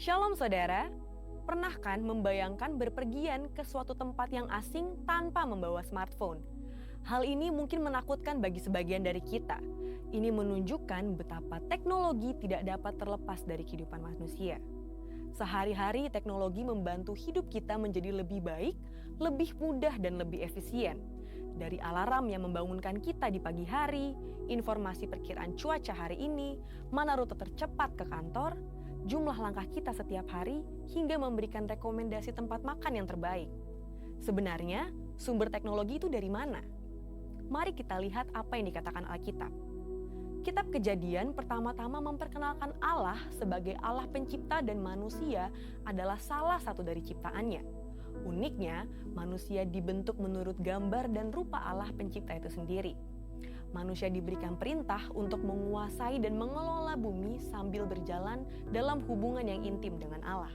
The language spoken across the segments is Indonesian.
Shalom saudara, pernah kan membayangkan berpergian ke suatu tempat yang asing tanpa membawa smartphone? Hal ini mungkin menakutkan bagi sebagian dari kita. Ini menunjukkan betapa teknologi tidak dapat terlepas dari kehidupan manusia. Sehari-hari teknologi membantu hidup kita menjadi lebih baik, lebih mudah dan lebih efisien. Dari alarm yang membangunkan kita di pagi hari, informasi perkiraan cuaca hari ini, mana rute tercepat ke kantor, jumlah langkah kita setiap hari, hingga memberikan rekomendasi tempat makan yang terbaik. Sebenarnya, sumber teknologi itu dari mana? Mari kita lihat apa yang dikatakan Alkitab. Kitab Kejadian pertama-tama memperkenalkan Allah sebagai Allah pencipta dan manusia adalah salah satu dari ciptaannya. Uniknya, manusia dibentuk menurut gambar dan rupa Allah pencipta itu sendiri. Manusia diberikan perintah untuk menguasai dan mengelola bumi sambil berjalan dalam hubungan yang intim dengan Allah.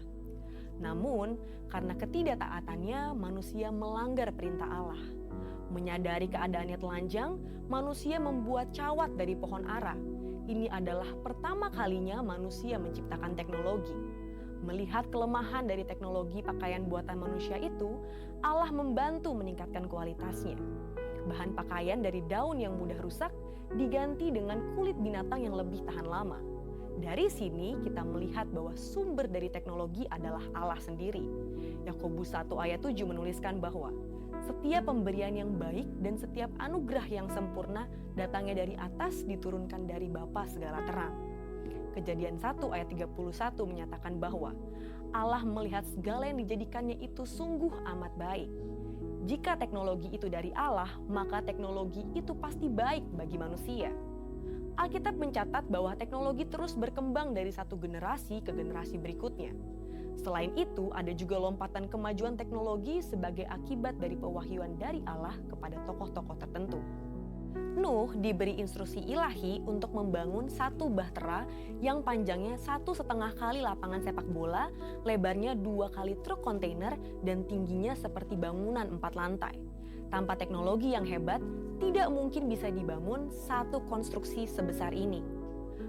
Namun, karena ketidaktaatannya, manusia melanggar perintah Allah. Menyadari keadaannya telanjang, manusia membuat cawat dari pohon ara. Ini adalah pertama kalinya manusia menciptakan teknologi. Melihat kelemahan dari teknologi pakaian buatan manusia itu, Allah membantu meningkatkan kualitasnya. Bahan pakaian dari daun yang mudah rusak diganti dengan kulit binatang yang lebih tahan lama. Dari sini kita melihat bahwa sumber dari teknologi adalah Allah sendiri. Yakobus 1 ayat 7 menuliskan bahwa setiap pemberian yang baik dan setiap anugerah yang sempurna datangnya dari atas, diturunkan dari Bapa segala terang. Kejadian 1 ayat 31 menyatakan bahwa Allah melihat segala yang dijadikannya itu sungguh amat baik. Jika teknologi itu dari Allah, maka teknologi itu pasti baik bagi manusia. Alkitab mencatat bahwa teknologi terus berkembang dari satu generasi ke generasi berikutnya. Selain itu, ada juga lompatan kemajuan teknologi sebagai akibat dari pewahyuan dari Allah kepada tokoh-tokoh tertentu. Nuh diberi instruksi ilahi untuk membangun satu bahtera yang panjangnya 1,5 kali lapangan sepak bola, lebarnya 2 kali truk kontainer, dan tingginya seperti bangunan 4 lantai. Tanpa teknologi yang hebat, tidak mungkin bisa dibangun satu konstruksi sebesar ini.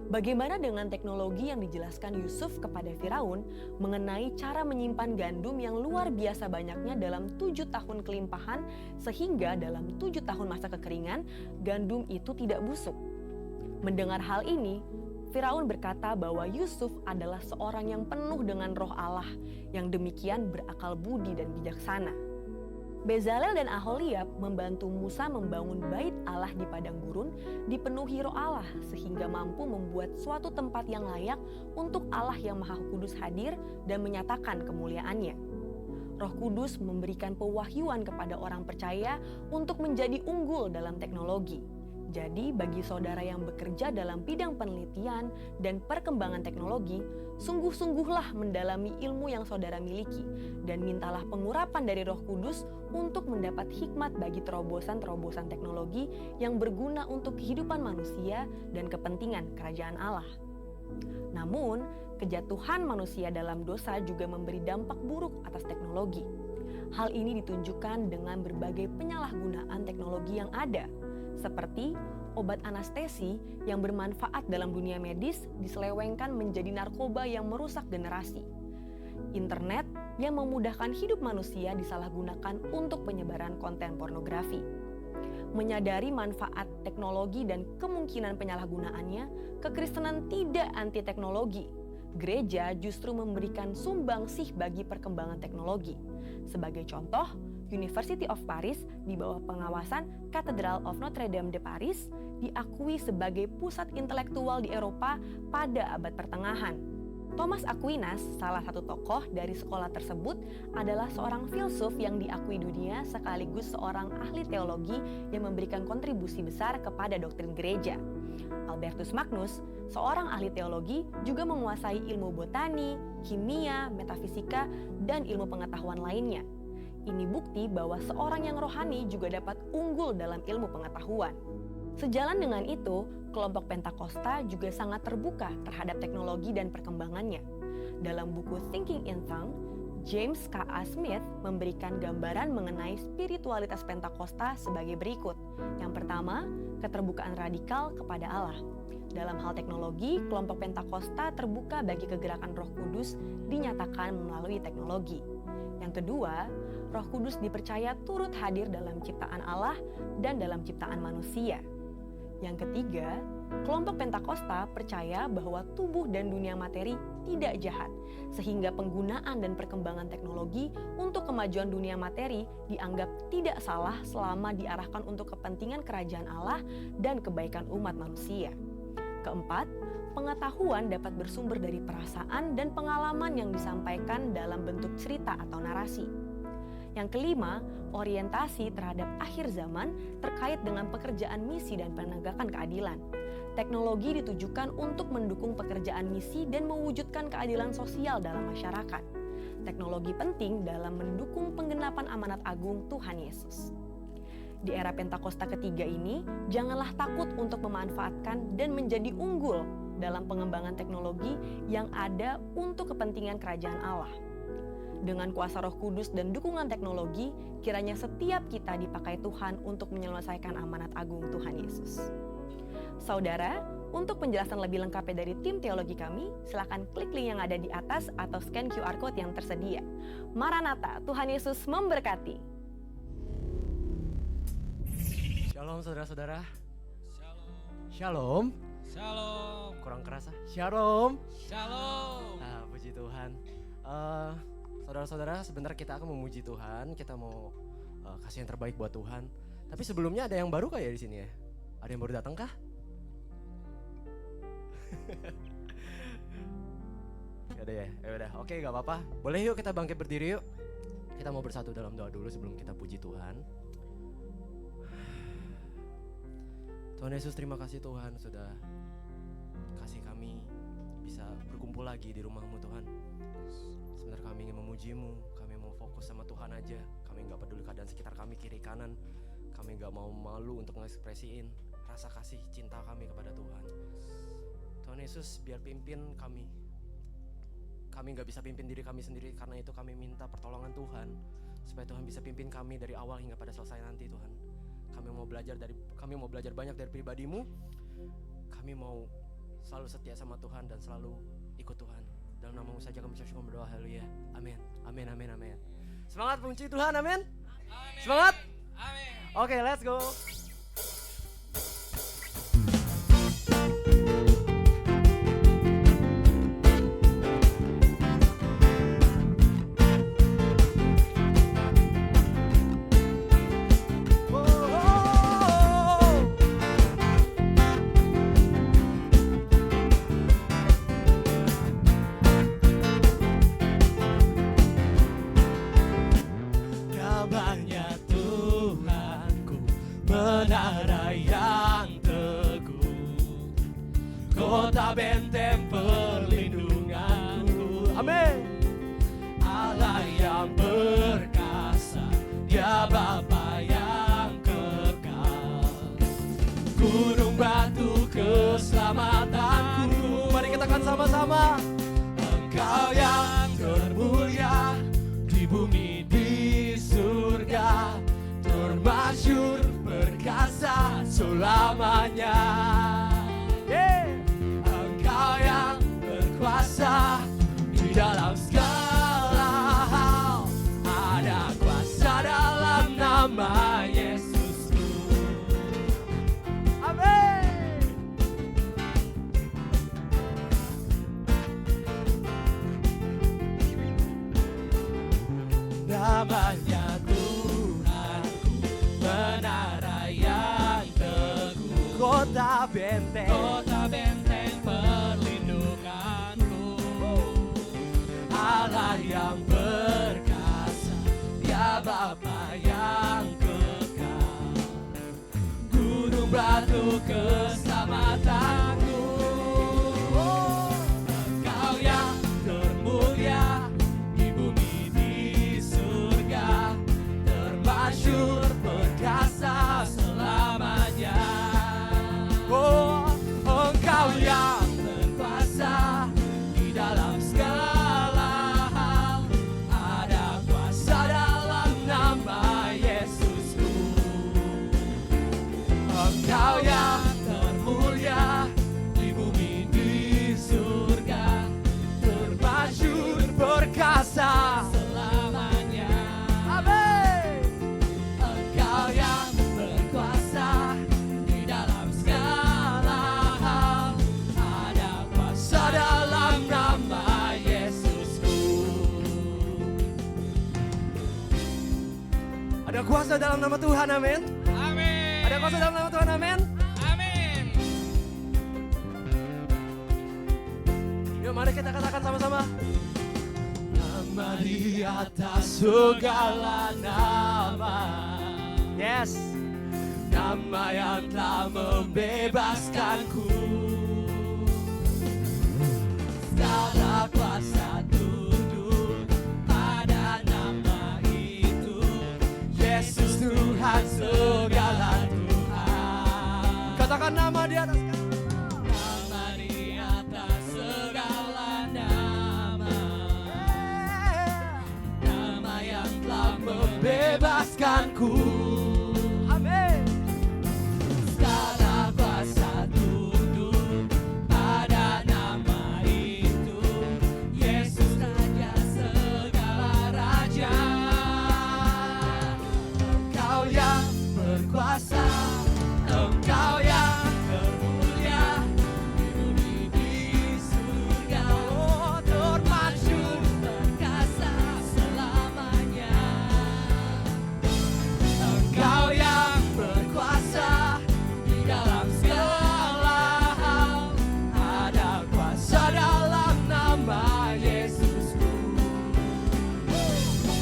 Bagaimana dengan teknologi yang dijelaskan Yusuf kepada Firaun mengenai cara menyimpan gandum yang luar biasa banyaknya dalam 7 tahun kelimpahan, sehingga dalam 7 tahun masa kekeringan, gandum itu tidak busuk? Mendengar hal ini, Firaun berkata bahwa Yusuf adalah seorang yang penuh dengan roh Allah, yang demikian berakal budi dan bijaksana. Bezalel dan Aholiab membantu Musa membangun bait Allah di padang gurun dipenuhi roh Allah sehingga mampu membuat suatu tempat yang layak untuk Allah yang Maha Kudus hadir dan menyatakan kemuliaannya. Roh Kudus memberikan pewahyuan kepada orang percaya untuk menjadi unggul dalam teknologi. Jadi bagi saudara yang bekerja dalam bidang penelitian dan perkembangan teknologi, sungguh-sungguhlah mendalami ilmu yang saudara miliki dan mintalah pengurapan dari Roh Kudus untuk mendapat hikmat bagi terobosan-terobosan teknologi yang berguna untuk kehidupan manusia dan kepentingan kerajaan Allah. Namun, kejatuhan manusia dalam dosa juga memberi dampak buruk atas teknologi. Hal ini ditunjukkan dengan berbagai penyalahgunaan teknologi yang ada, seperti obat anestesi yang bermanfaat dalam dunia medis diselewengkan menjadi narkoba yang merusak generasi. Internet yang memudahkan hidup manusia disalahgunakan untuk penyebaran konten pornografi. Menyadari manfaat teknologi dan kemungkinan penyalahgunaannya, kekristenan tidak anti teknologi. Gereja justru memberikan sumbangsih bagi perkembangan teknologi. Sebagai contoh, University of Paris di bawah pengawasan Cathedral of Notre Dame de Paris diakui sebagai pusat intelektual di Eropa pada abad pertengahan. Thomas Aquinas, salah satu tokoh dari sekolah tersebut, adalah seorang filsuf yang diakui dunia sekaligus seorang ahli teologi yang memberikan kontribusi besar kepada doktrin gereja. Albertus Magnus, seorang ahli teologi, juga menguasai ilmu botani, kimia, metafisika, dan ilmu pengetahuan lainnya. Ini bukti bahwa seorang yang rohani juga dapat unggul dalam ilmu pengetahuan. Sejalan dengan itu, kelompok Pentakosta juga sangat terbuka terhadap teknologi dan perkembangannya. Dalam buku Thinking in Tongues, James K.A. Smith memberikan gambaran mengenai spiritualitas Pentakosta sebagai berikut. Yang pertama, keterbukaan radikal kepada Allah. Dalam hal teknologi, kelompok Pentakosta terbuka bagi kegerakan Roh Kudus dinyatakan melalui teknologi. Yang kedua, Roh Kudus dipercaya turut hadir dalam ciptaan Allah dan dalam ciptaan manusia. Yang ketiga, kelompok Pentakosta percaya bahwa tubuh dan dunia materi tidak jahat, sehingga penggunaan dan perkembangan teknologi untuk kemajuan dunia materi dianggap tidak salah selama diarahkan untuk kepentingan kerajaan Allah dan kebaikan umat manusia. Keempat, pengetahuan dapat bersumber dari perasaan dan pengalaman yang disampaikan dalam bentuk cerita atau narasi. Yang kelima, orientasi terhadap akhir zaman terkait dengan pekerjaan misi dan penegakan keadilan. Teknologi ditujukan untuk mendukung pekerjaan misi dan mewujudkan keadilan sosial dalam masyarakat. Teknologi penting dalam mendukung penggenapan amanat agung Tuhan Yesus. Di era Pentakosta ketiga ini, janganlah takut untuk memanfaatkan dan menjadi unggul dalam pengembangan teknologi yang ada untuk kepentingan kerajaan Allah. Dengan kuasa Roh Kudus dan dukungan teknologi, kiranya setiap kita dipakai Tuhan untuk menyelesaikan amanat agung Tuhan Yesus. Saudara, untuk penjelasan lebih lengkapnya dari tim teologi kami, silakan klik link yang ada di atas atau scan QR Code yang tersedia. Maranatha, Tuhan Yesus memberkati. Shalom saudara-saudara. Shalom. Shalom. Kurang kerasa. Shalom. Shalom. Puji Tuhan. Saudara-saudara, sebentar kita akan memuji Tuhan. Kita mau kasih yang terbaik buat Tuhan. Tapi sebelumnya ada yang baru kayak di sini ya? Ada yang baru datang kah? Gak ada ya? Ya udah, oke, gak apa-apa. Boleh yuk kita bangkit berdiri yuk. Kita mau bersatu dalam doa dulu sebelum kita puji Tuhan. Tuhan Yesus, terima kasih Tuhan sudah kasih kami bisa berkumpul lagi di rumah-Mu Tuhan. Sebentar kami ingin memuji-Mu, kami mau fokus sama Tuhan aja. Kami gak peduli keadaan sekitar kami kiri kanan. Kami gak mau malu untuk mengekspresiin rasa kasih cinta kami kepada Tuhan. Tuhan Yesus, biar pimpin kami. Kami gak bisa pimpin diri kami sendiri, karena itu kami minta pertolongan Tuhan, supaya Tuhan bisa pimpin kami dari awal hingga pada selesai nanti Tuhan. Kami mau belajar banyak dari pribadi-Mu. Kami mau selalu setia sama Tuhan dan selalu ikut Tuhan. Dalam nama-Mu saja kami syukur berdoa, haleluya. Amin. Amin, amin, amin. Semangat puji Tuhan, amin. Semangat. Amin. Oke, let's go. Kota benteng perlindunganku. Amin. Allah yang perkasa, Dia Bapa yang kekal. Gunung batu keselamatanku. Mari kita akan sama-sama. Engkau yang termulia di bumi di surga, termasyur perkasa selamanya. Engkau yang berkuasa di dalam segala hal, ada kuasa dalam nama Yesusku. Amin. Namanya Tuhanku, menara yang teguh, Kota benteng. kota benteng perlindunganku. Allah yang perkasa, Dia Bapa yang kekal. Gunung batu keselamatanku. Engkau yang termulia di bumi di surga, termasyur perkasa selamanya. Engkau yang berkuasa di dalam segala hal, kuasa dalam nama Tuhan, amin. Amin. Ada kuasa dalam nama Tuhan, amin. Amin. Yuk mari kita katakan sama-sama. Nama di atas segala nama. Yes. Nama yang telah membebaskanku. Segala kuasa tunduk pada nama itu. Yesus Tuhan segala Tuhan. Katakan nama di atas. Nama di atas segala nama. Nama yang telah membebaskanku. Amin. Segala kuasa tunduk pada nama itu. Yesus Raja segala raja. Engkau yang berkuasa, Engkau yang termulia di bumi di surga. Oh, termasyhur perkasa selamanya. Engkau yang berkuasa di dalam segala hal. Ada kuasa dalam nama Yesusku.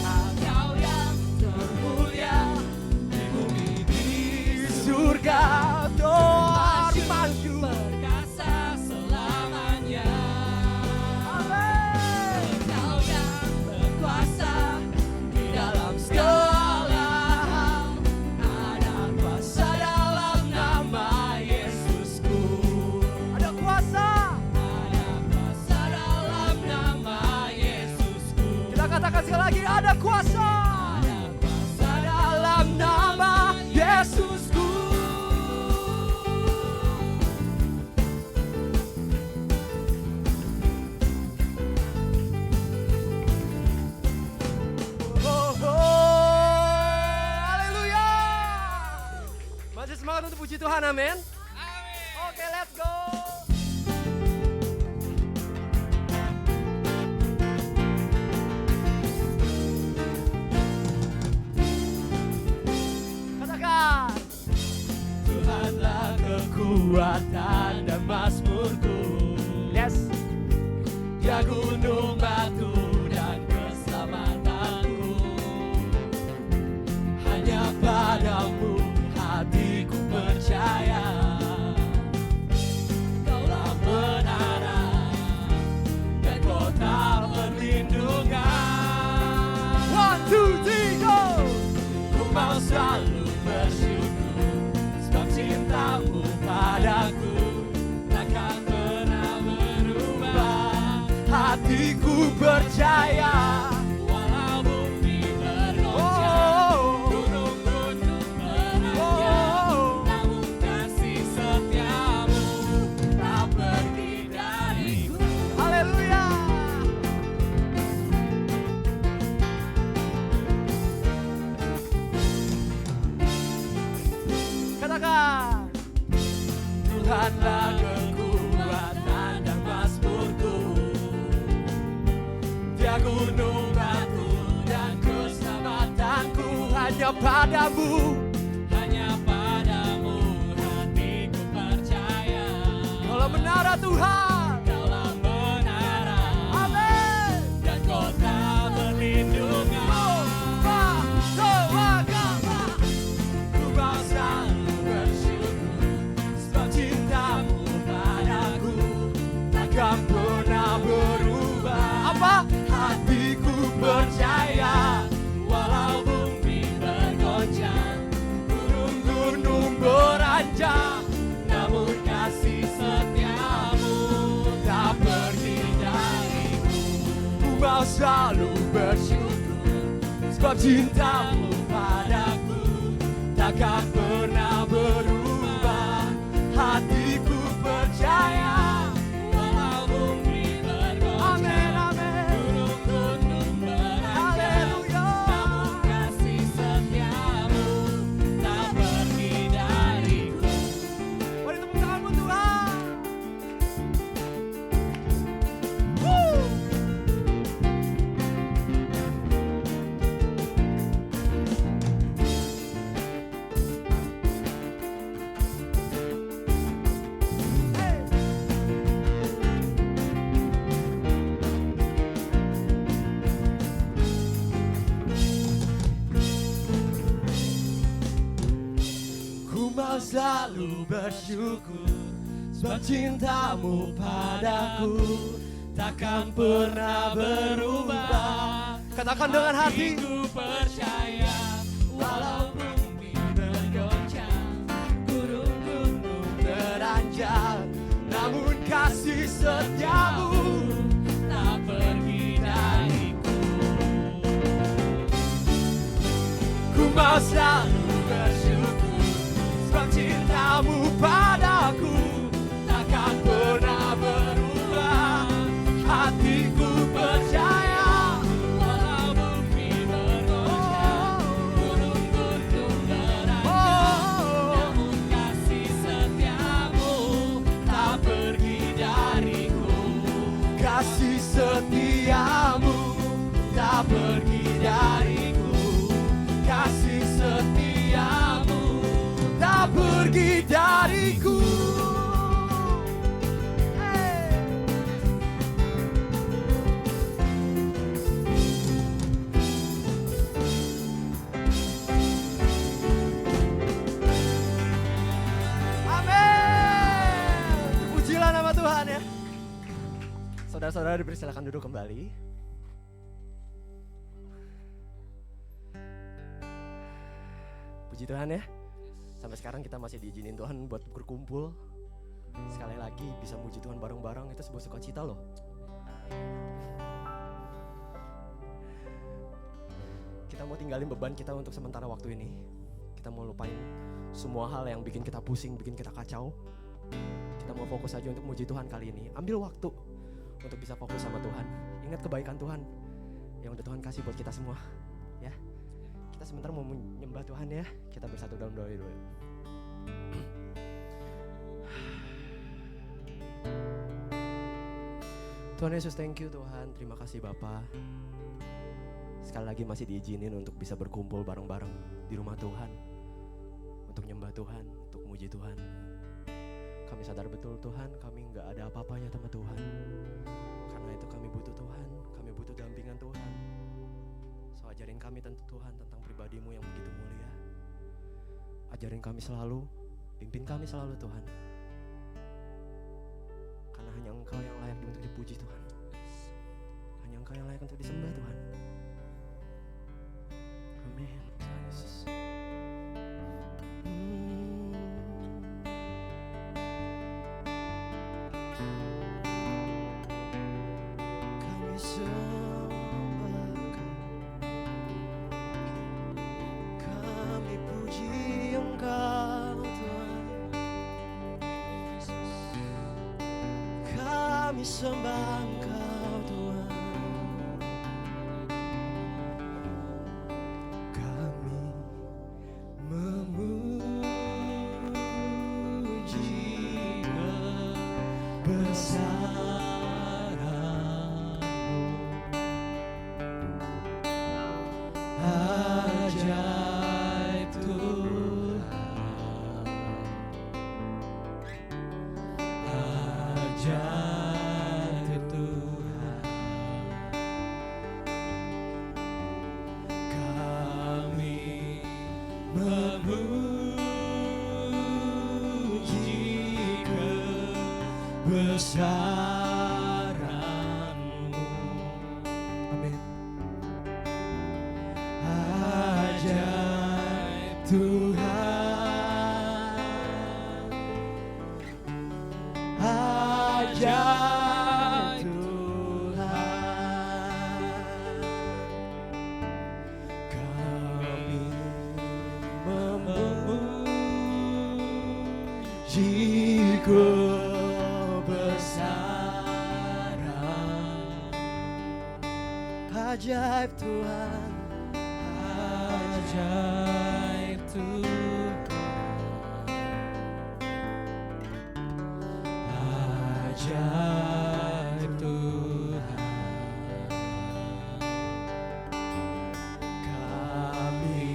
Engkau yang termulia di bumi di surga. Termasyhur perkasa selamanya. Engkau yang berkuasa di dalam segala hal. Ada kuasa dalam nama Yesusku. Ada kuasa. Ada kuasa dalam nama Yesusku. Kita katakan sekali lagi, ada kuasa. Ada kuasa dalam nama Yesusku. Oh, oh. Haleluya. Masih semangat untuk puji Tuhan, amin. Oke, let's go. Katakan. Tuhanlah kekuatan dan mazmurku. Yes. Dia gunung batu dan keselamatanku. Hanya padamu hatiku percaya. Kaulah menara dan kota perlindungan. 1, 2, 3, go. Ku mau selalu bersyukur sebab cintamu padaku takkan pernah berubah. Hatiku percaya walau bumi bergoncang, gunung-gunung menerjang, namun kasih setiamu tak pergi dariku. Haleluya. Katakan. Tuhanlah kekuatan dan mazmurku. Dia gunung batu dan keselamatanku. Hanya padamu. Hanya padamu hatiku percaya. Kalau menara Tuhan. Kaulah menara Amin. dan kota perlindungan. Ku mau selalu bersyukur sebab cintamu padaku takkan pernah berubah. Apa? Hatiku percaya walau bumi bergoncang, gunung-gunung beranjak, namun kasih setiamu tak pergi dariku. Ku mau selalu bersyukur sebab cintamu padaku takkan pernah berubah. Hatiku percaya walau bumi bergoncang, Amin, amin. gunung-gunung beranjak, Haleluya. namun kasih setiamu tak pergi dariku. Mari tepuk tangan buat Tuhan. selalu bersyukur, sebab cintamu padaku takkan pernah berubah. Katakan dengan hati. Hatiku percaya, walau bumi bergoncang, gunung-gunung Beranjak, namun kasih setiamu tak pergi dariku. ku mau selalu bersyukur, sebab cintamu padaku takkan pernah berubah. Hatiku percaya, Walau bumi bergoncang, gunung-gunung beranjak, namun kasih setiamu tak pergi dariku. kasih setiamu tak pergi dariku. Kasih setiamu tak pergi dariku. Amin. Terpujilah nama Tuhan ya. Saudara-saudara dipersilakan duduk kembali. Puji Tuhan ya. Sampai sekarang kita masih diizinin Tuhan buat berkumpul. Sekali lagi bisa muji Tuhan bareng-bareng, itu sebuah sukacita loh. Kita mau tinggalin beban kita untuk sementara waktu ini. Kita mau lupain semua hal yang bikin kita pusing, bikin kita kacau. Kita mau fokus aja untuk muji Tuhan kali ini. Ambil waktu untuk bisa fokus sama Tuhan. Ingat kebaikan Tuhan yang udah Tuhan kasih buat kita semua. Ya, kita sebentar mau menyembah Tuhan ya. Kita bersatu dalam doa dulu. Tuhan Yesus, thank you Tuhan. Terima kasih Bapa. Sekali lagi masih diizinin untuk bisa berkumpul bareng-bareng di rumah Tuhan, untuk nyembah Tuhan, untuk muji Tuhan. Kami sadar betul Tuhan, kami gak ada apa-apanya sama Tuhan. Karena itu kami butuh Tuhan, kami butuh dampingan Tuhan. So ajarin kami Tuhan tentang pribadi-Mu yang begitu mulia. Ajarin kami selalu, pimpin kami selalu Tuhan. Karena hanya Engkau yang layak untuk dipuji Tuhan. Hanya Engkau yang layak untuk disembah Tuhan. Amin. Tuhan Yesus. Kami sembah Engkau, kami puji Engkau Tuhan. Kami sembah Engkau Tuhan. Kami memuji kebesaran-Mu. Ajaib Tuhan, ajaib Tuhan. Kami memuji kebesaran-Mu. Amin. Ajaib Tuhan, ajaib Tuhan. Kami memuji kebesaran. Ajaib Tuhan, ajaib Tuhan, ajaib Tuhan. Kami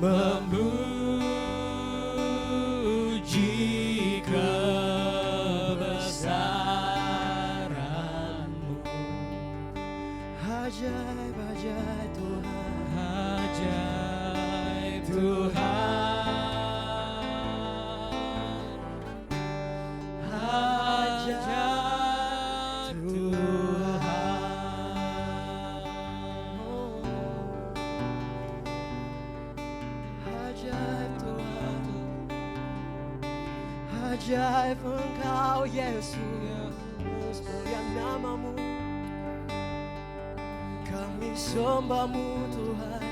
memuji kebesaran-Mu. Ajaib, ajaib Tuhan, ajaib Tuhan, ajaib Engkau Yesus, mulia namamu. Kami sembahmu Tuhan,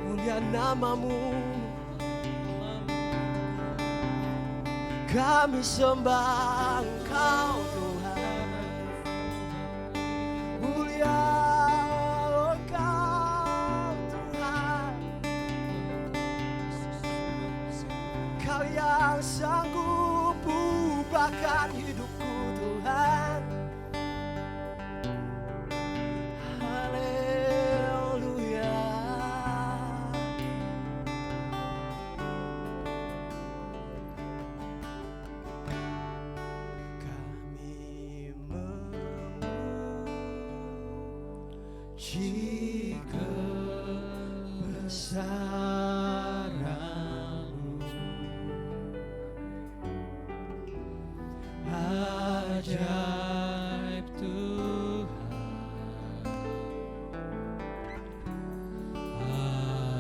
mulia namamu. Kami sembah Engkau Tuhan, mulia Engkau Tuhan. Kau yang sanggup ubahkan hidupku Tuhan. Haleluya. Kami memuji kebesaran-Mu, ajaib Tuhan,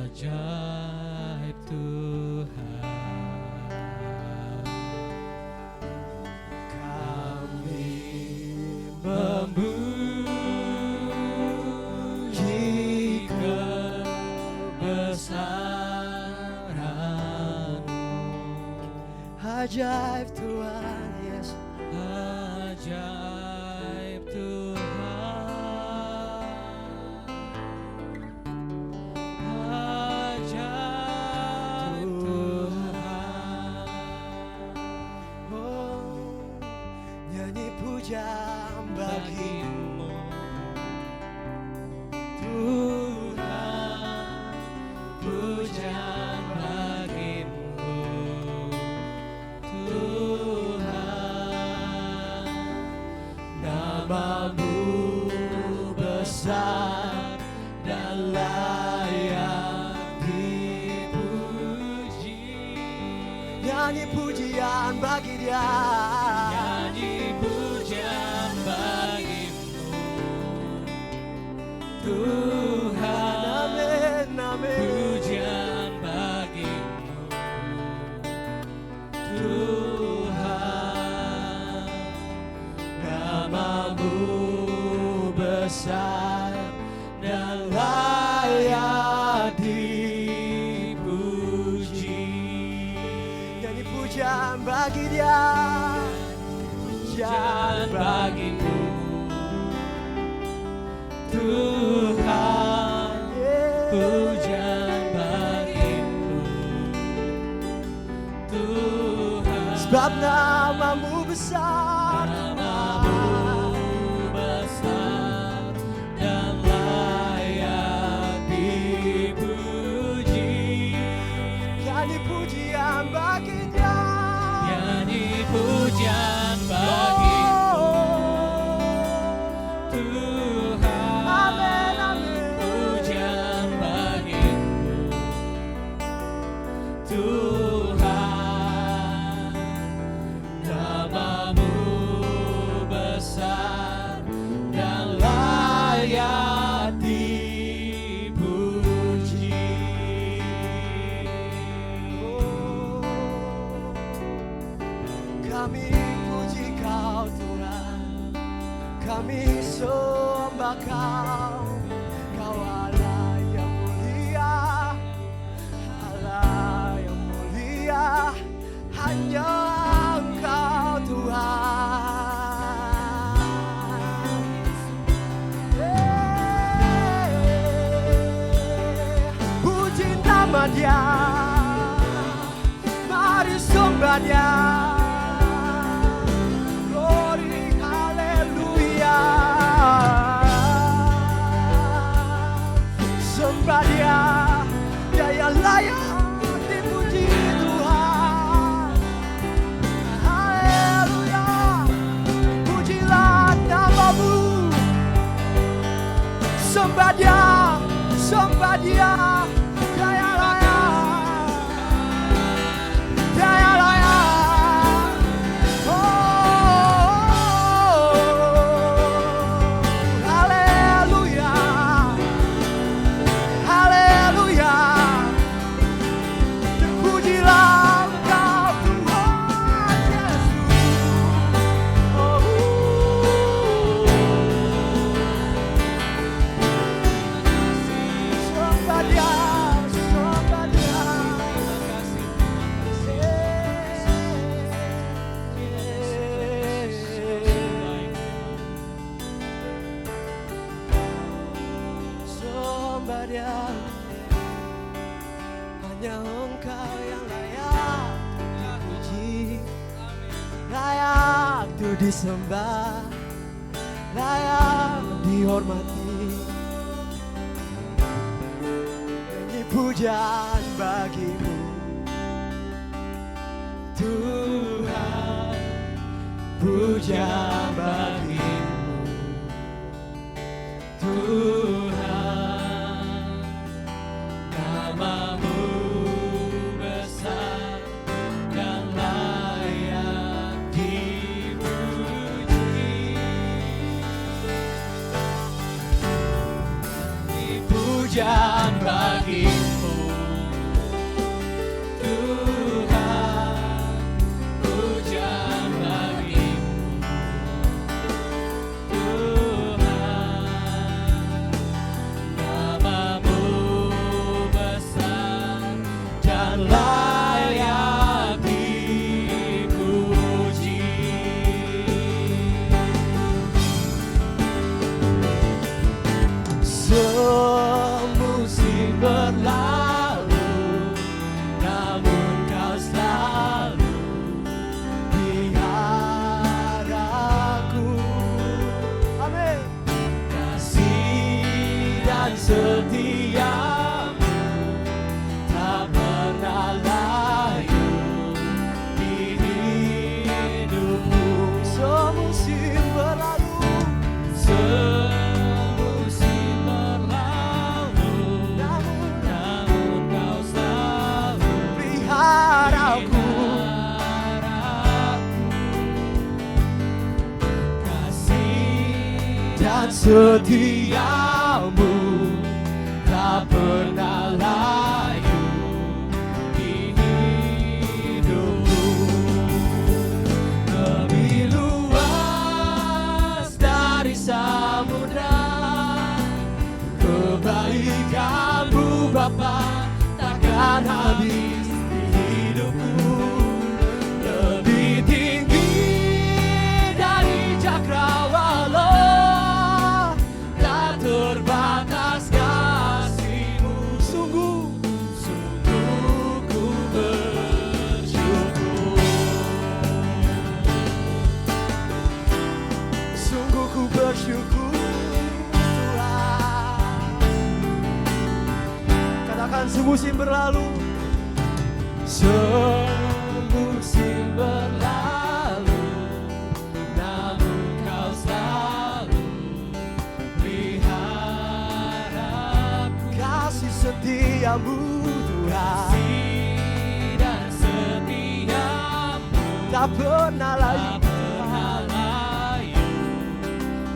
ajaib Tuhan. Kami memuji kebesaran-Mu, ajaib Tuhan, yes, ajaib Tuhan, ajaib Tuhan. Oh, nyanyi puja bagimu Tuhan, puja bagimu Tuhan. Namamu besar dan layak dipuji. Nyanyi pujian bagi Dia, nyanyi pujian bagimu Tuhan. Amin, amin. Pujian bagimu Tuhan. Namamu besar dan layak dipuji. Nyanyi pujian bagi Dia, pujian bagimu Tuhan, pujian bagimu Tuhan. Sebab namamu besar, namamu besar dan layak dipuji. Nyanyi pujian bagi Dia, nyanyi pujian bagimu Tuhan. Amin, amin. Pujian bagimu Tuhan. Namamu besar dan layak dipuji. Kami puji Kau Tuhan, kami sembah Kau. Kau Allah yang mulia, Allah yang mulia, hanya Engkau Tuhan. Puji nama Dia, mari sembah Dia. Glory, haleluya. Sembah Dia, Dia yang layak dipuji Tuhan. Haleluya. Pujilah namamu. Sembah Dia, sembah Dia. Dia yang layak, Dia yang layak. Haleluya, haleluya. Terpujilah Engkau Tuhan. disembah, layak dihormati. Ini pujian bagimu, Tuhan, pujian bagimu, Tuhan, namamu besar dan layak dipuji. Pujian bagimu, Tuhan, pujian bagimu, Tuhan, namamu besar dan layak dipuji. Semusim berlalu, namun kau selalu peliharaku. Amin. Kasih dan setiamu tak pernah layu di hidupku. Semusim berlalu, Semusim berlalu, namun kau selalu peliharaku. kasih dan setiamu tak pernah layu di hidupku. Lebih luas dari samudra, kebaikanmu Bapa takkan habis di hidupku. Lebih tinggi dari cakrawala, tak terbatas kasih-Mu. Sungguh Sungguh ku bersyukur. Sungguh ku bersyukur, Tuhan. Katakan semusim berlalu, Semusim berlalu, namun kau selalu peliharaku. kasih setiamu, Tuhan, Kasih dan setiamu tak pernah layu. tak pernah layu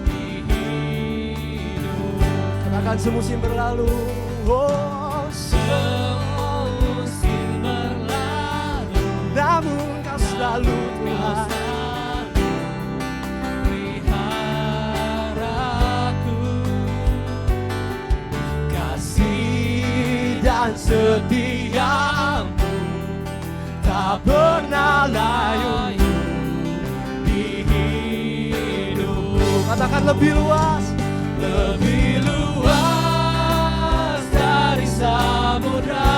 di hidup. Katakan semusim berlalu, oh, Semusim berlalu, namun kau selalu, kau Tuhan. selalu peliharaku. Kasih dan setiamu tak pernah layu di hidup. Katakan lebih luas, Lebih luas dari samudra,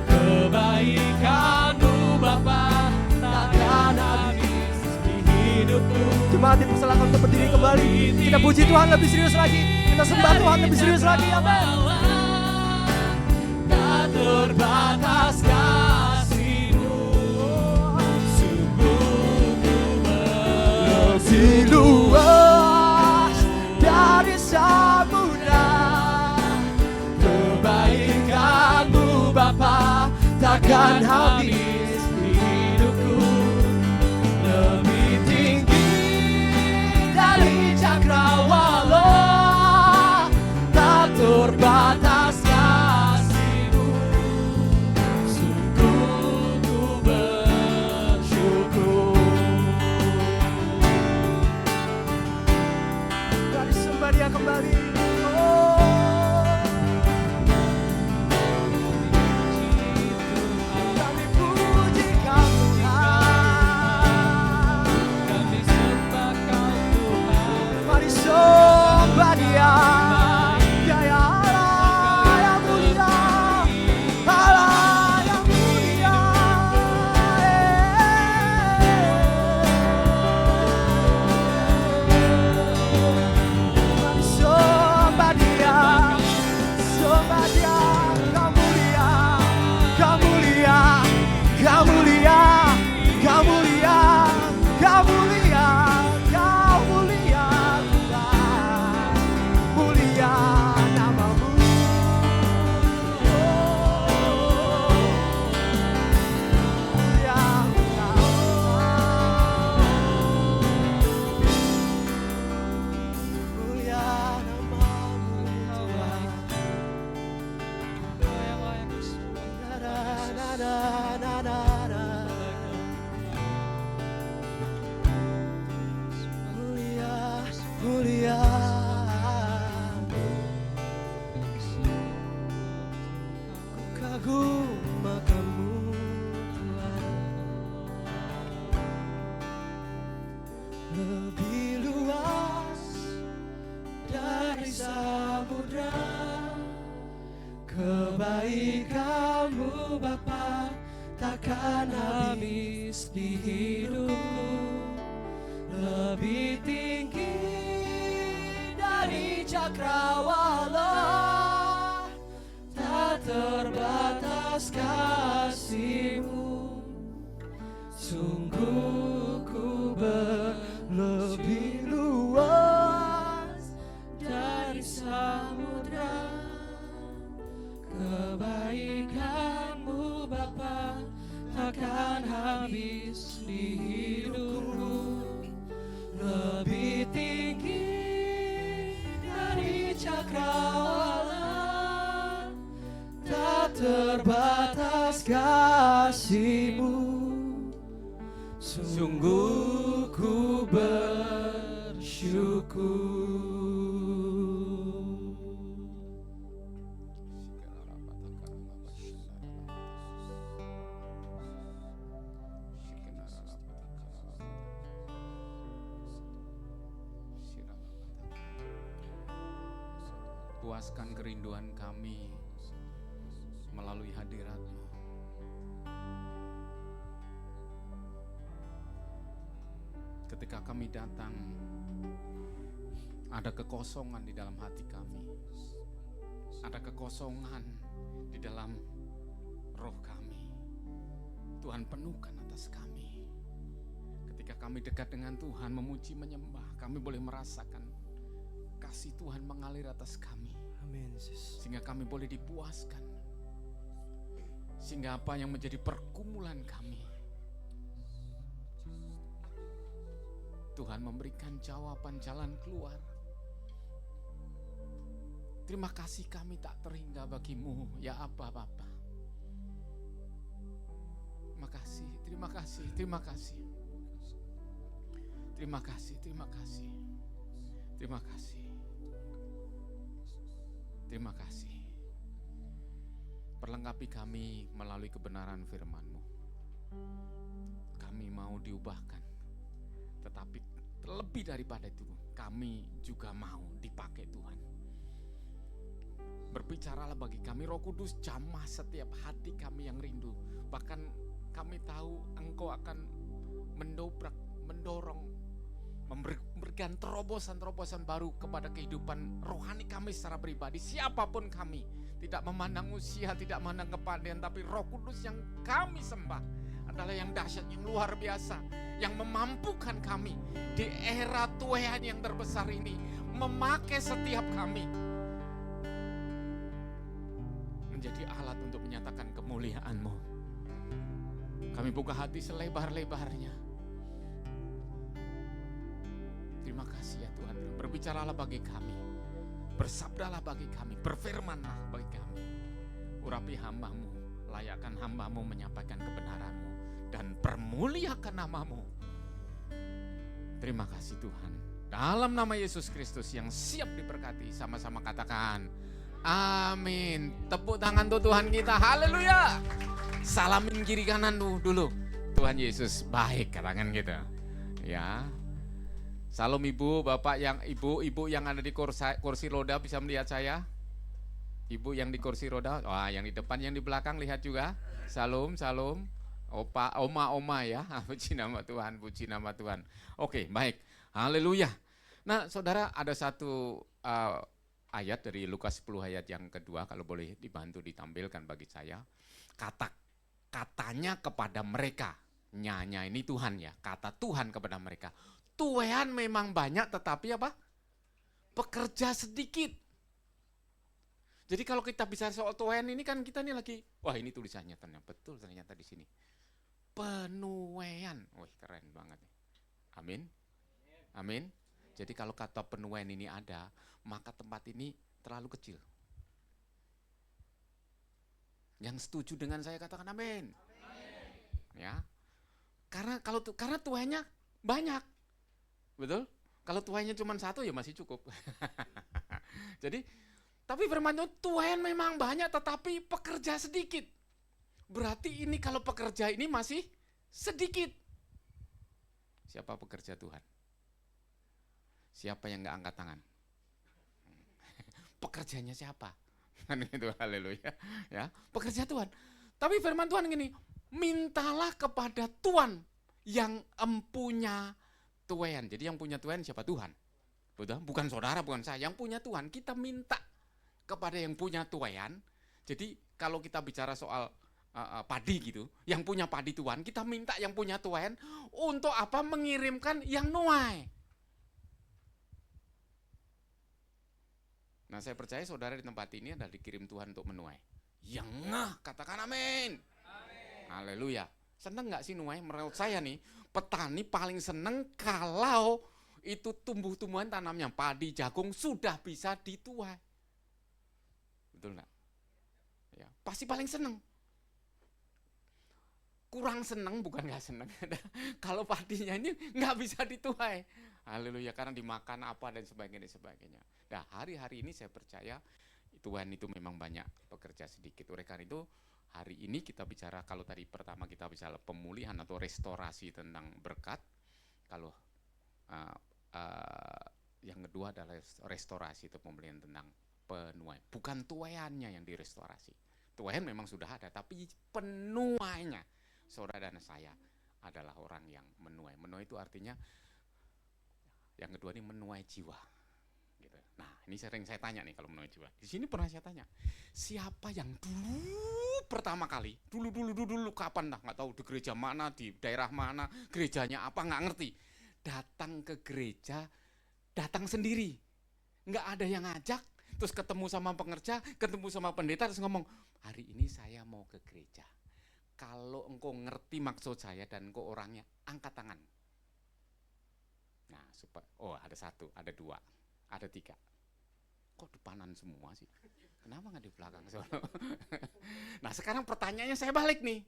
kebaikan-Mu Bapa takkan habis di hidupku. jemaat dipersilakan untuk berdiri kembali. Kita puji Tuhan lebih serius lagi, kita sembah Tuhan lebih serius lagi. Amin. Tak terbatas kasih-Mu, sungguh ku Lebih luas dari samudra, kebaikan-Mu Bapa takkan habis di hidupku. Lebih tinggi dari cakrawala, tak terbatas kasih-Mu. Sungguh ku bersyukur. dari sembah Dia kembali. Kami puji Kau, Tuhan. Kami sembah Kau Tuhan. Mari sembah Dia. Ya, ya Allah yang mulia, Allah yang mulia. lebih luas dari samudra. Kebaikan-Mu Bapa takkan habis di hidupku, lebih tinggi dari cakrawala, tak terbatas kasih-Mu. Sungguh ku berlebih luas dari samudra. Kebaikan-Mu Bapa takkan habis di hidupku, lebih tinggi dari cakrawala, tak terbatas kasih-Mu. Sungguh ku bersyukur. Puaskan kerinduan kami melalui hadirat-Mu. Ketika kami datang, ada kekosongan di dalam hati kami. Ada kekosongan di dalam roh kami. Tuhan penuhkan atas kami. Ketika kami dekat dengan Tuhan, memuji, menyembah, kami boleh merasakan kasih Tuhan mengalir atas kami. Amin, Yesus. Sehingga kami boleh dipuaskan. Sehingga apa yang menjadi pergumulan kami, Tuhan memberikan jawaban jalan keluar. Terima kasih kami tak terhingga bagi-Mu, ya Aba Bapa. Terima kasih, terima kasih, terima kasih. Terima kasih, terima kasih. Terima kasih. Terima kasih. Perlengkapi kami melalui kebenaran firman-Mu. Kami mau diubahkan. Tetapi lebih daripada itu, kami juga mau dipakai Tuhan. Berbicaralah bagi kami, Roh Kudus, jamah setiap hati kami yang rindu. Bahkan kami tahu Engkau akan mendorong, memberikan terobosan-terobosan baru kepada kehidupan rohani kami secara pribadi. Siapapun kami, tidak memandang usia, tidak memandang kepandaian, tapi Roh Kudus yang kami sembah adalah yang dahsyat, yang luar biasa, yang memampukan kami di era tuahan yang terbesar ini, memakai setiap kami menjadi alat untuk menyatakan kemuliaan-Mu. Kami buka hati selebar-lebarnya. Terima kasih ya Tuhan. Berbicaralah bagi kami, bersabdalah bagi kami, berfirmanlah bagi kami. Urapi hamba-Mu, layakkan hamba-Mu menyampaikan kebenaran-Mu, dan permuliakan nama-Mu. Terima kasih Tuhan. Dalam nama Yesus Kristus yang siap diberkati, sama-sama katakan amin. Tepuk tangan tuh Tuhan kita, haleluya. Salamin kiri kanan dulu. Tuhan Yesus baik, katakan gitu. Ya. Salam ibu, bapak yang ibu yang ada di kursi roda bisa melihat saya. Ibu yang di kursi roda, wah yang di depan, yang di belakang lihat juga. Salam. Opa, oma ya. Puji nama Tuhan, puji nama Tuhan. Oke, baik. Haleluya. Nah, saudara, ada satu ayat dari Lukas 10 ayat yang kedua, kalau boleh dibantu ditampilkan bagi saya. Katanya kepada mereka, nyanya ini Tuhan ya, kata Tuhan kepada mereka, tuahan memang banyak tetapi apa? Pekerja sedikit. Jadi kalau kita bicara soal tuahan ini kan kita nih lagi, wah ini tulisannya betul ternyata di sini. Penuaian, wih keren banget. Amin. Amin. Jadi kalau kata penuaian ini ada, maka tempat ini terlalu kecil. Yang setuju dengan saya katakan amin. Ya. Karena tuahannya banyak. Betul? Kalau tuahannya cuma satu ya masih cukup. Jadi, tapi firman Tuhan memang banyak tetapi pekerja sedikit. Berarti ini kalau pekerja ini masih sedikit. Siapa pekerja Tuhan? Siapa yang nggak angkat tangan? Pekerjanya siapa? Kan itu, haleluya. Ya, pekerja Tuhan. Tapi firman Tuhan gini, mintalah kepada Tuhan yang empunya tuan. Jadi yang punya tuan siapa? Tuhan. Betul? Bukan saudara, bukan saya. Yang punya Tuhan, kita minta kepada yang punya tuan. Jadi kalau kita bicara soal padi gitu, yang punya padi Tuhan, kita minta yang punya tuan untuk apa? Mengirimkan yang nuai. Nah, saya percaya saudara di tempat ini adalah dikirim Tuhan untuk menuai. Yang katakan amin. Haleluya. Seneng gak sih nuai? Menurut saya nih, petani paling seneng kalau itu tumbuh-tumbuhan tanamnya, padi, jagung sudah bisa dituai. Betul gak? Ya, pasti paling seneng. Kurang seneng, bukan gak seneng. Kalau padinya ini gak bisa dituai. Haleluya, karena dimakan apa dan sebagainya. Nah, hari-hari ini saya percaya Tuhan itu memang banyak, pekerja sedikit. Oleh karena itu, hari ini kita bicara, kalau tadi pertama kita bicara pemulihan atau restorasi tentang berkat. Kalau yang kedua adalah restorasi atau pemulihan tentang penuai. Bukan tuaiannya yang direstorasi. Tuaian memang sudah ada, tapi penuainya, saudara dan saya adalah orang yang menuai. Menuai itu artinya, yang kedua ini menuai jiwa. Gitu. Nah, ini sering saya tanya nih kalau menuai jiwa. Di sini pernah saya tanya, siapa yang dulu pertama kali, dulu kapan dah, nggak tahu di gereja mana, di daerah mana, gerejanya apa nggak ngerti, datang ke gereja, datang sendiri, nggak ada yang ngajak, terus ketemu sama pengerja, ketemu sama pendeta, terus ngomong, hari ini saya mau ke gereja. Kalau engkau ngerti maksud saya dan engkau orangnya, angkat tangan. Nah, ada satu, ada dua, ada tiga. Kok depanan semua sih? Kenapa nggak di belakang sono? Nah, sekarang pertanyaannya saya balik nih.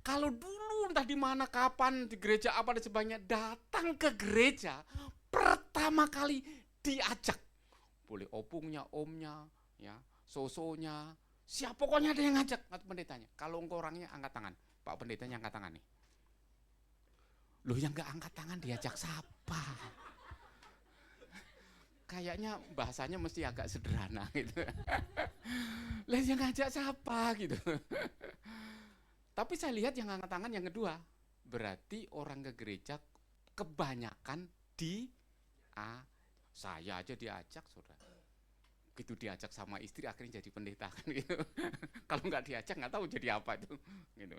Kalau dulu entah di mana, kapan, di gereja apa dan sebagainya, datang ke gereja, pertama kali diajak. Boleh opungnya, omnya, ya, sosonya, siapa pokoknya ada yang ngajak, atau pendetanya. Kalau engkau orangnya angkat tangan, Pak pendetanya angkat tangan nih. Loh, yang gak angkat tangan diajak siapa? Kayaknya bahasanya mesti agak sederhana gitu. Lah yang ngajak siapa gitu. Tapi saya lihat yang angkat tangan yang kedua. Berarti orang ke gereja kebanyakan saya aja diajak, saudara. Gitu diajak sama istri akhirnya jadi pendeta kan gitu. Kalau nggak diajak nggak tahu jadi apa itu. Gitu.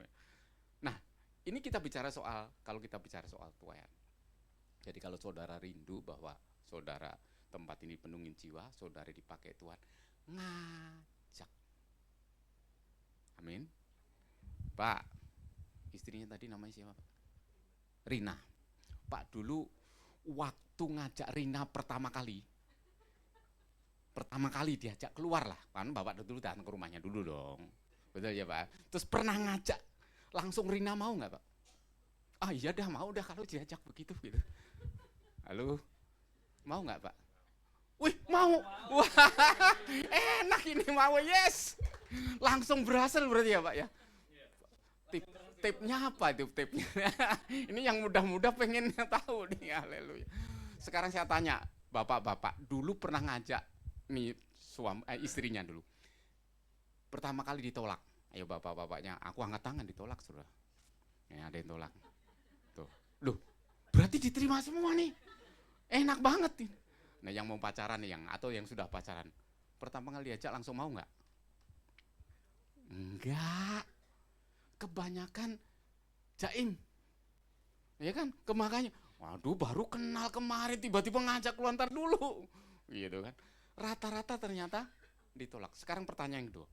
Nah, ini kita bicara kalau kita bicara soal tuaian. Jadi kalau saudara rindu bahwa saudara tempat ini penuhin jiwa, saudara dipakai Tuhan, ngajak. Amin. Pak, istrinya tadi namanya siapa, Pak? Rina. Pak, dulu waktu ngajak Rina pertama kali diajak keluar lah, kan Bapak dulu datang ke rumahnya dulu dong. Betul ya Pak? Terus pernah ngajak langsung Rina mau nggak Pak? Ah iya dah mau dah kalau diajak begitu gitu. Halo, mau nggak Pak? Wih mau, wah enak ini mau, yes. Langsung berhasil berarti ya Pak ya. Tipnya apa itu tipnya? Ini yang mudah-mudah pengen tahu nih, haleluya. Sekarang saya tanya, bapak-bapak dulu pernah ngajak nih istrinya dulu. Pertama kali ditolak. Ayo bapak-bapaknya, aku angkat tangan ditolak sudah. Ya ada yang tolak. Tuh, loh, berarti diterima semua nih. Enak banget nih. Nah yang mau pacaran nih atau yang sudah pacaran, pertama kali diajak langsung mau nggak? Enggak. Kebanyakan jaim. Ya kan? Makanya, waduh baru kenal kemarin tiba-tiba ngajak keluar ntar dulu. Gitu kan. Rata-rata ternyata ditolak. Sekarang pertanyaan kedua.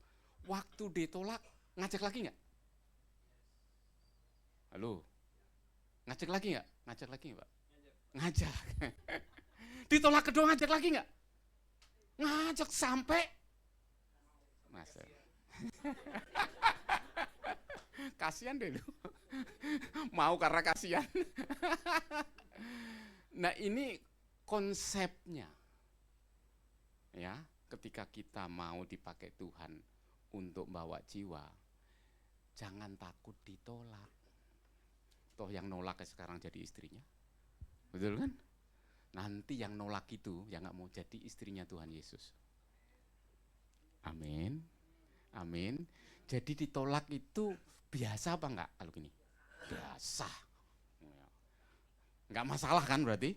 Waktu ditolak, ngajak lagi nggak? Halo? Ngajak lagi nggak? Ngajak lagi nggak Pak? Ngajak. Ditolak kedua ngajak lagi nggak? Ngajak sampai masa. Kasihan deh lu. Mau karena kasihan. Nah ini konsepnya. Ya, ketika kita mau dipakai Tuhan untuk bawa jiwa, jangan takut ditolak. Toh yang nolak sekarang jadi istrinya. Betul kan? nanti yang nolak itu, yang gak mau jadi istrinya Tuhan Yesus. Amin. Amin. Jadi ditolak itu biasa apa enggak kalau gini? Biasa. Enggak masalah kan berarti?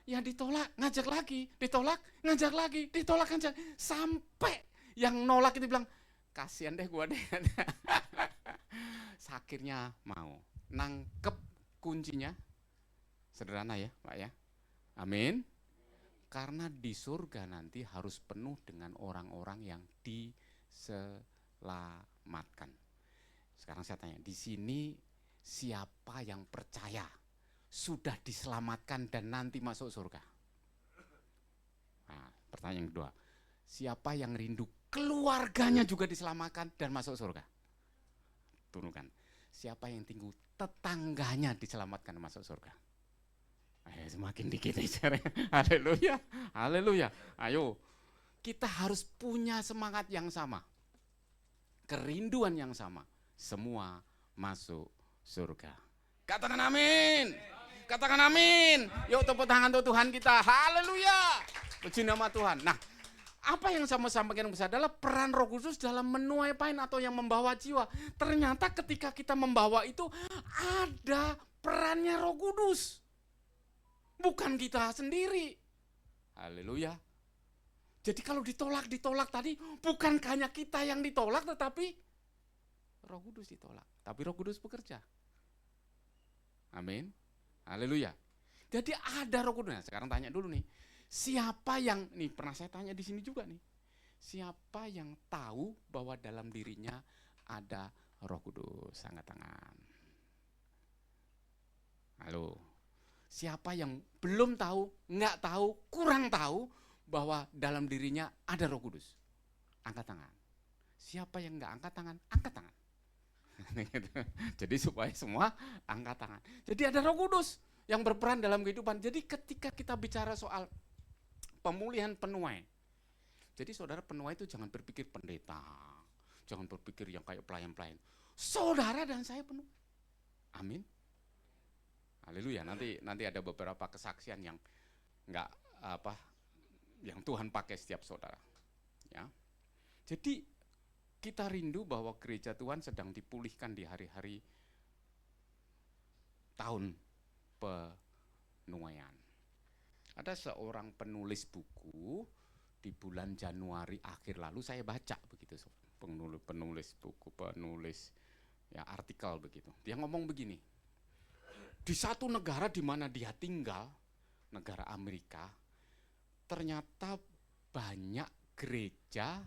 Ya ditolak, ngajak lagi, ditolak, ngajak lagi, ditolak, ngajak. Sampai yang nolak itu bilang, kasihan deh gua deh. Akhirnya mau. Nangkep kuncinya. Sederhana ya Pak ya. Amin. Karena di surga nanti harus penuh dengan orang-orang yang diselamatkan. Sekarang saya tanya, di sini siapa yang percaya sudah diselamatkan dan nanti masuk surga? Nah, pertanyaan kedua, siapa yang rindu keluarganya juga diselamatkan dan masuk surga? Turunkan. Siapa yang tunggu tetangganya diselamatkan dan masuk surga? Semakin dikit aja. Haleluya, haleluya. Ayo, kita harus punya semangat yang sama, kerinduan yang sama. Semua masuk surga. Katakan amin. Katakan amin. Yuk tepuk tangan untuk Tuhan kita. Haleluya. Puji nama Tuhan. Nah, apa yang saya mau sampaikan adalah peran Roh Kudus dalam menuai pain atau yang membawa jiwa. Ternyata ketika kita membawa itu ada perannya Roh Kudus. Bukan kita sendiri. Haleluya. Jadi kalau ditolak tadi bukan hanya kita yang ditolak tetapi Roh Kudus ditolak. Tapi Roh Kudus bekerja. Amin. Haleluya. Jadi ada Roh Kudus. Nah, sekarang tanya dulu nih. Siapa yang, nih pernah saya tanya di sini juga nih. Siapa yang tahu bahwa dalam dirinya ada Roh Kudus? Angkat tangan. Halo. Siapa yang belum tahu, nggak tahu, kurang tahu bahwa dalam dirinya ada Roh Kudus? Angkat tangan. Siapa yang nggak angkat tangan? Angkat tangan. Jadi supaya semua angkat tangan. Jadi ada Roh Kudus yang berperan dalam kehidupan. Jadi ketika kita bicara soal pemulihan penuai, jadi saudara penuai itu jangan berpikir pendeta, jangan berpikir yang kayak pelayan-pelayan. Saudara dan saya penuh. Amin. Haleluya. Nanti ada beberapa kesaksian yang enggak yang Tuhan pakai setiap saudara. Ya. Jadi kita rindu bahwa gereja Tuhan sedang dipulihkan di hari-hari tahun penuaian. Ada seorang penulis buku di bulan Januari akhir lalu saya baca begitu, penulis buku, ya artikel begitu. Dia ngomong begini. Di satu negara di mana dia tinggal, negara Amerika, ternyata banyak gereja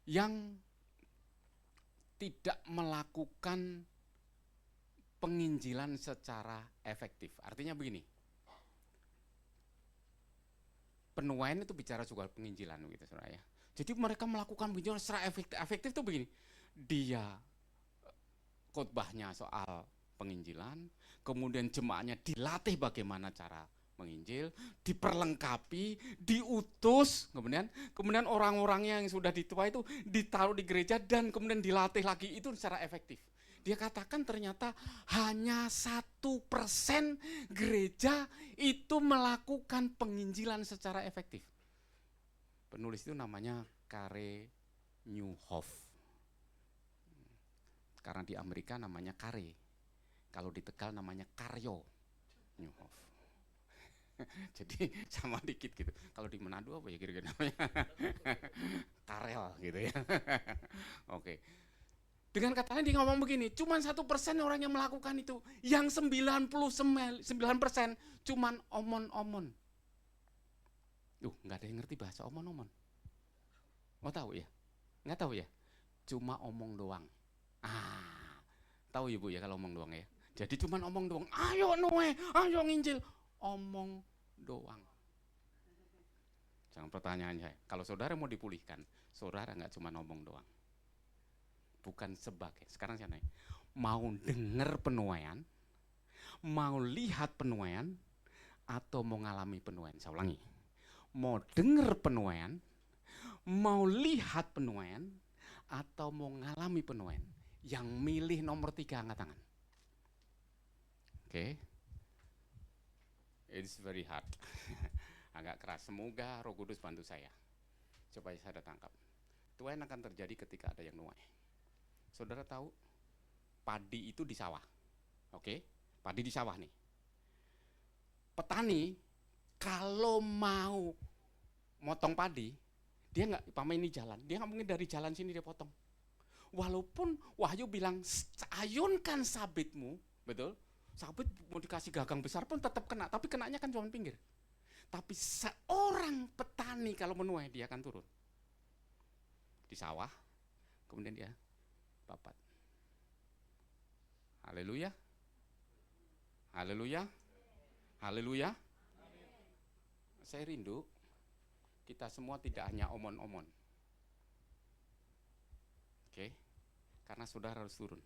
yang tidak melakukan penginjilan secara efektif. Artinya begini, penuaian itu bicara juga penginjilan gitu saudara ya. Jadi mereka melakukan penginjilan secara efektif. Efektif itu begini, dia khotbahnya soal penginjilan, kemudian jemaatnya dilatih bagaimana cara menginjil, diperlengkapi, diutus, kemudian orang-orangnya yang sudah dituai itu ditaruh di gereja dan kemudian dilatih lagi, itu secara efektif. Dia katakan ternyata hanya 1% gereja itu melakukan penginjilan secara efektif. Penulis itu namanya Kare Newhoff. Karena di Amerika namanya Kare. Kalau di Tegal namanya Karyo Newhoff. Jadi sama dikit gitu. Kalau di Manado apa ya kira-kira namanya? Karel gitu ya. Oke. Dengan kata lain dia ngomong begini, cuman 1% orang yang melakukan itu, yang 99% cuman omon-omon. Nggak ada yang ngerti bahasa omon-omon. Mau tahu ya? Nggak tahu ya? Cuma omong doang. Tahu ya Bu ya kalau omong doang ya. Jadi cuman omong doang. Ayo Noe, ayo nginjil. Omong doang. Jangan pertanyaan saya. Kalau saudara mau dipulihkan, saudara nggak cuma ngomong doang. Bukan sebagai, sekarang saya nanya, mau dengar penuaian, mau lihat penuaian, atau mau ngalami penuaian? Saya ulangi, mau dengar penuaian, mau lihat penuaian, atau mau ngalami penuaian? Yang milih nomor 3 angkat tangan. Oke. It's very hard. Agak keras. Semoga Roh Kudus bantu saya supaya saya tangkap. Tuain akan terjadi ketika ada yang nuai. Saudara tahu padi itu di sawah. Oke? Padi di sawah nih. Petani kalau mau motong padi, dia nggak, pama ini jalan, dia nggak mungkin dari jalan sini dia potong. Walaupun Wahyu bilang ayunkan sabitmu, betul? Sabit mau dikasih gagang besar pun tetap kena, tapi kenanya kan cuma pinggir. Tapi seorang petani kalau menuai dia akan turun di sawah, kemudian dia babat. Haleluya, haleluya, haleluya. Saya rindu kita semua tidak hanya omon-omon. Oke, karena saudara harus turun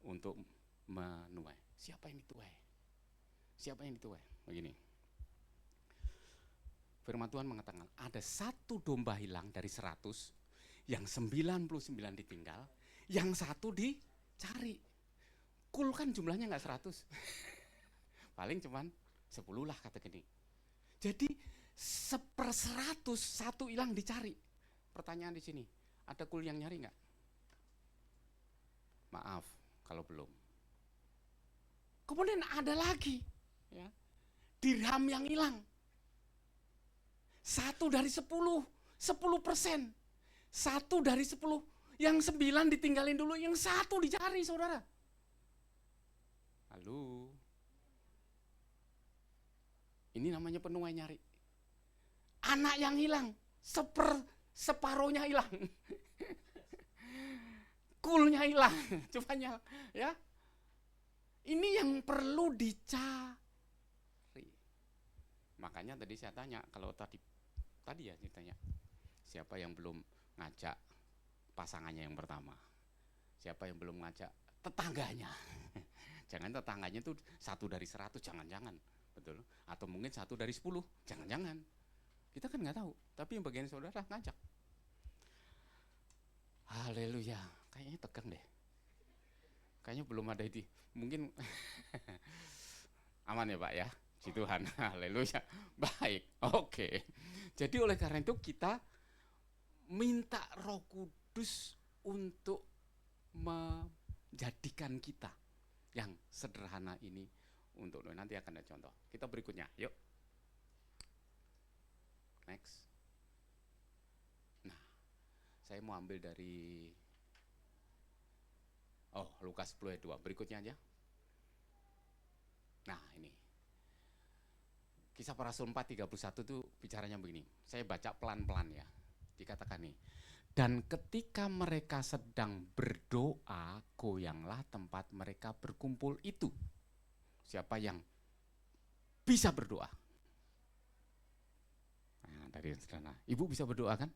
untuk menuai. Siapa yang dituai? Siapa yang dituai? Begini. Firman Tuhan mengatakan ada satu domba hilang dari 100, yang 99 ditinggal, yang satu dicari. Kul kan jumlahnya nggak 100. Paling cuman 10 lah kata gini. Jadi 1/100 satu hilang dicari. Pertanyaan di sini, ada kul yang nyari nggak? Maaf kalau belum. Kemudian ada lagi, ya, dirham yang hilang. 1 dari 10, 10%. 1 dari 10, yang 9 ditinggalin dulu, yang 1 dicari, saudara. Halo. Ini namanya penuai nyari. Anak yang hilang, separohnya hilang. Kulnya hilang, cupanya, ya. Ini yang perlu dicari. Makanya tadi saya tanya, kalau tadi ya ditanya, siapa yang belum ngajak pasangannya yang pertama? Siapa yang belum ngajak tetangganya? Jangan tetangganya itu 1 dari 100, jangan-jangan. Betul, atau mungkin 1 dari 10, jangan-jangan. Kita kan nggak tahu, tapi yang bagian saudara ngajak. Haleluya, kayaknya tegang deh. Kayaknya belum ada itu, mungkin aman ya Pak ya, puji Tuhan, haleluya, baik, oke. Jadi oleh karena itu kita minta Roh Kudus untuk menjadikan kita yang sederhana ini untuk nanti akan ada contoh. Kita berikutnya, yuk. Next. Nah, saya mau ambil dari Lukas 10 ayat 2. Berikutnya aja. Nah, ini. Kisah Para Rasul 4:31 itu bicaranya begini. Saya baca pelan-pelan ya. Dikatakan nih. Dan ketika mereka sedang berdoa, goyanglah tempat mereka berkumpul itu. Siapa yang bisa berdoa? Nah, dari sederhana. Ibu bisa berdoa kan?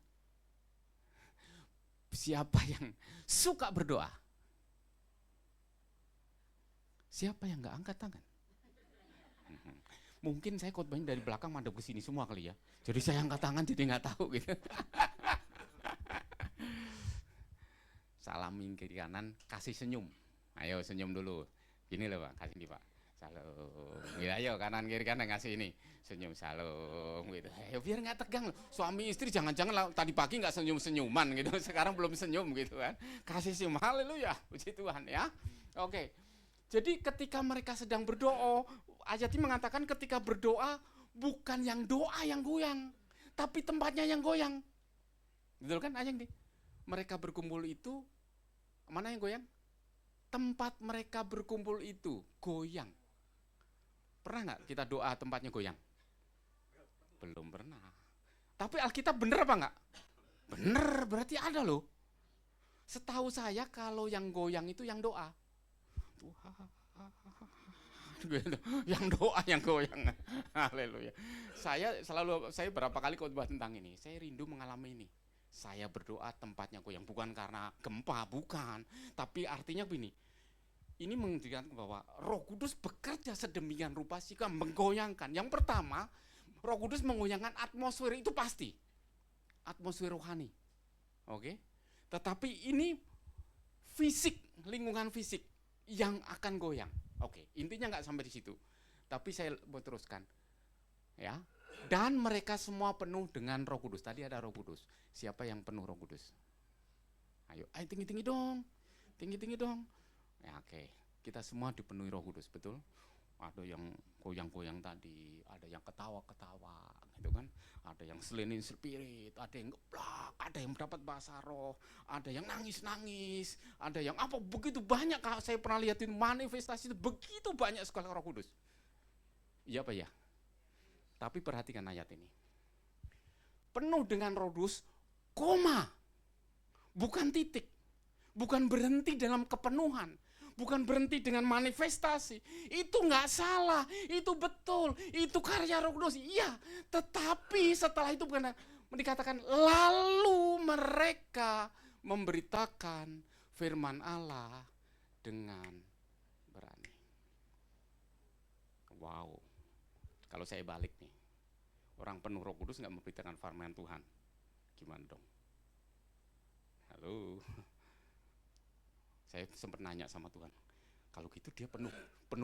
Siapa yang suka berdoa? Siapa yang nggak angkat tangan? Mungkin saya khotbahnya dari belakang madep ke sini semua kali ya. Jadi saya angkat tangan jadi nggak tahu gitu. Salamin kiri kanan, kasih senyum. Ayo senyum dulu. Gini loh Pak, kasih nih Pak. Salam. Gitu, ayo kanan kiri kanan ngasih ini. Senyum salam gitu. Ayo biar nggak tegang loh. Suami istri jangan-jangan tadi pagi nggak senyum-senyuman gitu. Sekarang belum senyum gitu kan. Kasih senyum. Haleluya. Puji Tuhan ya. Oke. Jadi ketika mereka sedang berdoa, ayat ini mengatakan ketika berdoa bukan yang doa yang goyang, tapi tempatnya yang goyang. Betul kan ayat ini? Mereka berkumpul itu, mana yang goyang? Tempat mereka berkumpul itu goyang. Pernah nggak kita doa tempatnya goyang? Belum pernah. Tapi Alkitab bener apa nggak? Bener, berarti ada loh. Setahu saya kalau yang goyang itu yang doa. Yang doa yang goyang. Haleluya. Saya berapa kali khotbah tentang ini. Saya rindu mengalami ini. Saya berdoa tempatnya goyang, bukan karena gempa, bukan. Tapi artinya begini, ini menunjukkan bahwa Roh Kudus bekerja sedemikian rupa sehingga menggoyangkan. Yang pertama, Roh Kudus menggoyangkan atmosfer itu pasti. Atmosfer rohani. Oke? Tetapi ini fisik, lingkungan fisik yang akan goyang. Oke, intinya nggak sampai di situ. Tapi saya mau teruskan. Ya. Dan mereka semua penuh dengan Roh Kudus. Tadi ada Roh Kudus. Siapa yang penuh Roh Kudus? Ayo tinggi-tinggi dong. Tinggi-tinggi dong. Ya, oke. Kita semua dipenuhi Roh Kudus, betul? Ada yang goyang-goyang tadi, ada yang ketawa-ketawa, gitu kan? Ada yang selinin spirit, ada yang geblak, ada yang mendapat bahasa roh, ada yang nangis-nangis, ada yang apa begitu banyak. Kalau saya pernah lihat itu manifestasi itu begitu banyak sekali Roh Kudus. Iya apa ya? Tapi perhatikan ayat ini. Penuh dengan Roh Kudus, koma. Bukan titik. Bukan berhenti dalam kepenuhan. Bukan berhenti dengan manifestasi. Itu nggak salah, itu betul, itu karya Roh Kudus. Iya, tetapi setelah itu bukan dikatakan lalu mereka memberitakan firman Allah dengan berani. Wow. Kalau saya balik nih, orang penuh Roh Kudus nggak memberitakan firman Tuhan, gimana dong? Halo. Saya sempat nanya sama Tuhan, kalau gitu dia penuh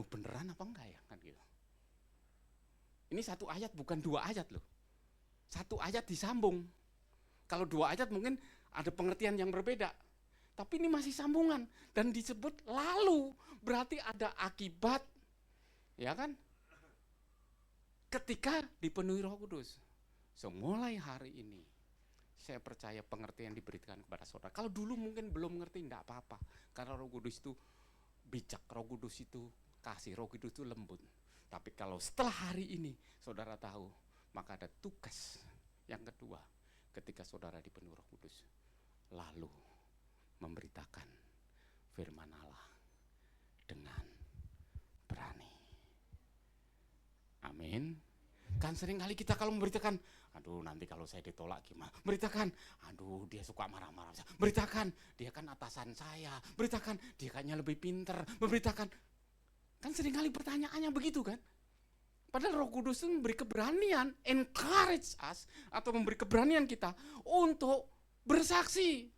beneran apa enggak ya, kan gitu. Ini satu ayat bukan dua ayat loh. Satu ayat disambung. Kalau dua ayat mungkin ada pengertian yang berbeda. Tapi ini masih sambungan dan disebut lalu, berarti ada akibat. Ya kan? Ketika dipenuhi Roh Kudus. So mulai hari ini saya percaya pengertian diberikan kepada saudara. Kalau dulu mungkin belum ngerti, enggak apa-apa. Karena Roh Kudus itu bijak, Roh Kudus itu kasih, Roh Kudus itu lembut. Tapi kalau setelah hari ini saudara tahu, maka ada tugas yang kedua ketika saudara dipenuhi Roh Kudus. Lalu memberitakan firman Allah dengan berani. Amin. Kan sering kali kita kalau memberitakan, aduh nanti kalau saya ditolak gimana? Beritakan, aduh dia suka marah-marah. Beritakan, dia kan atasan saya. Beritakan, dia kayaknya lebih pinter. Memberitakan, kan sering kali pertanyaannya begitu kan? Padahal Roh Kudus itu memberi keberanian, encourage us, atau memberi keberanian kita untuk bersaksi.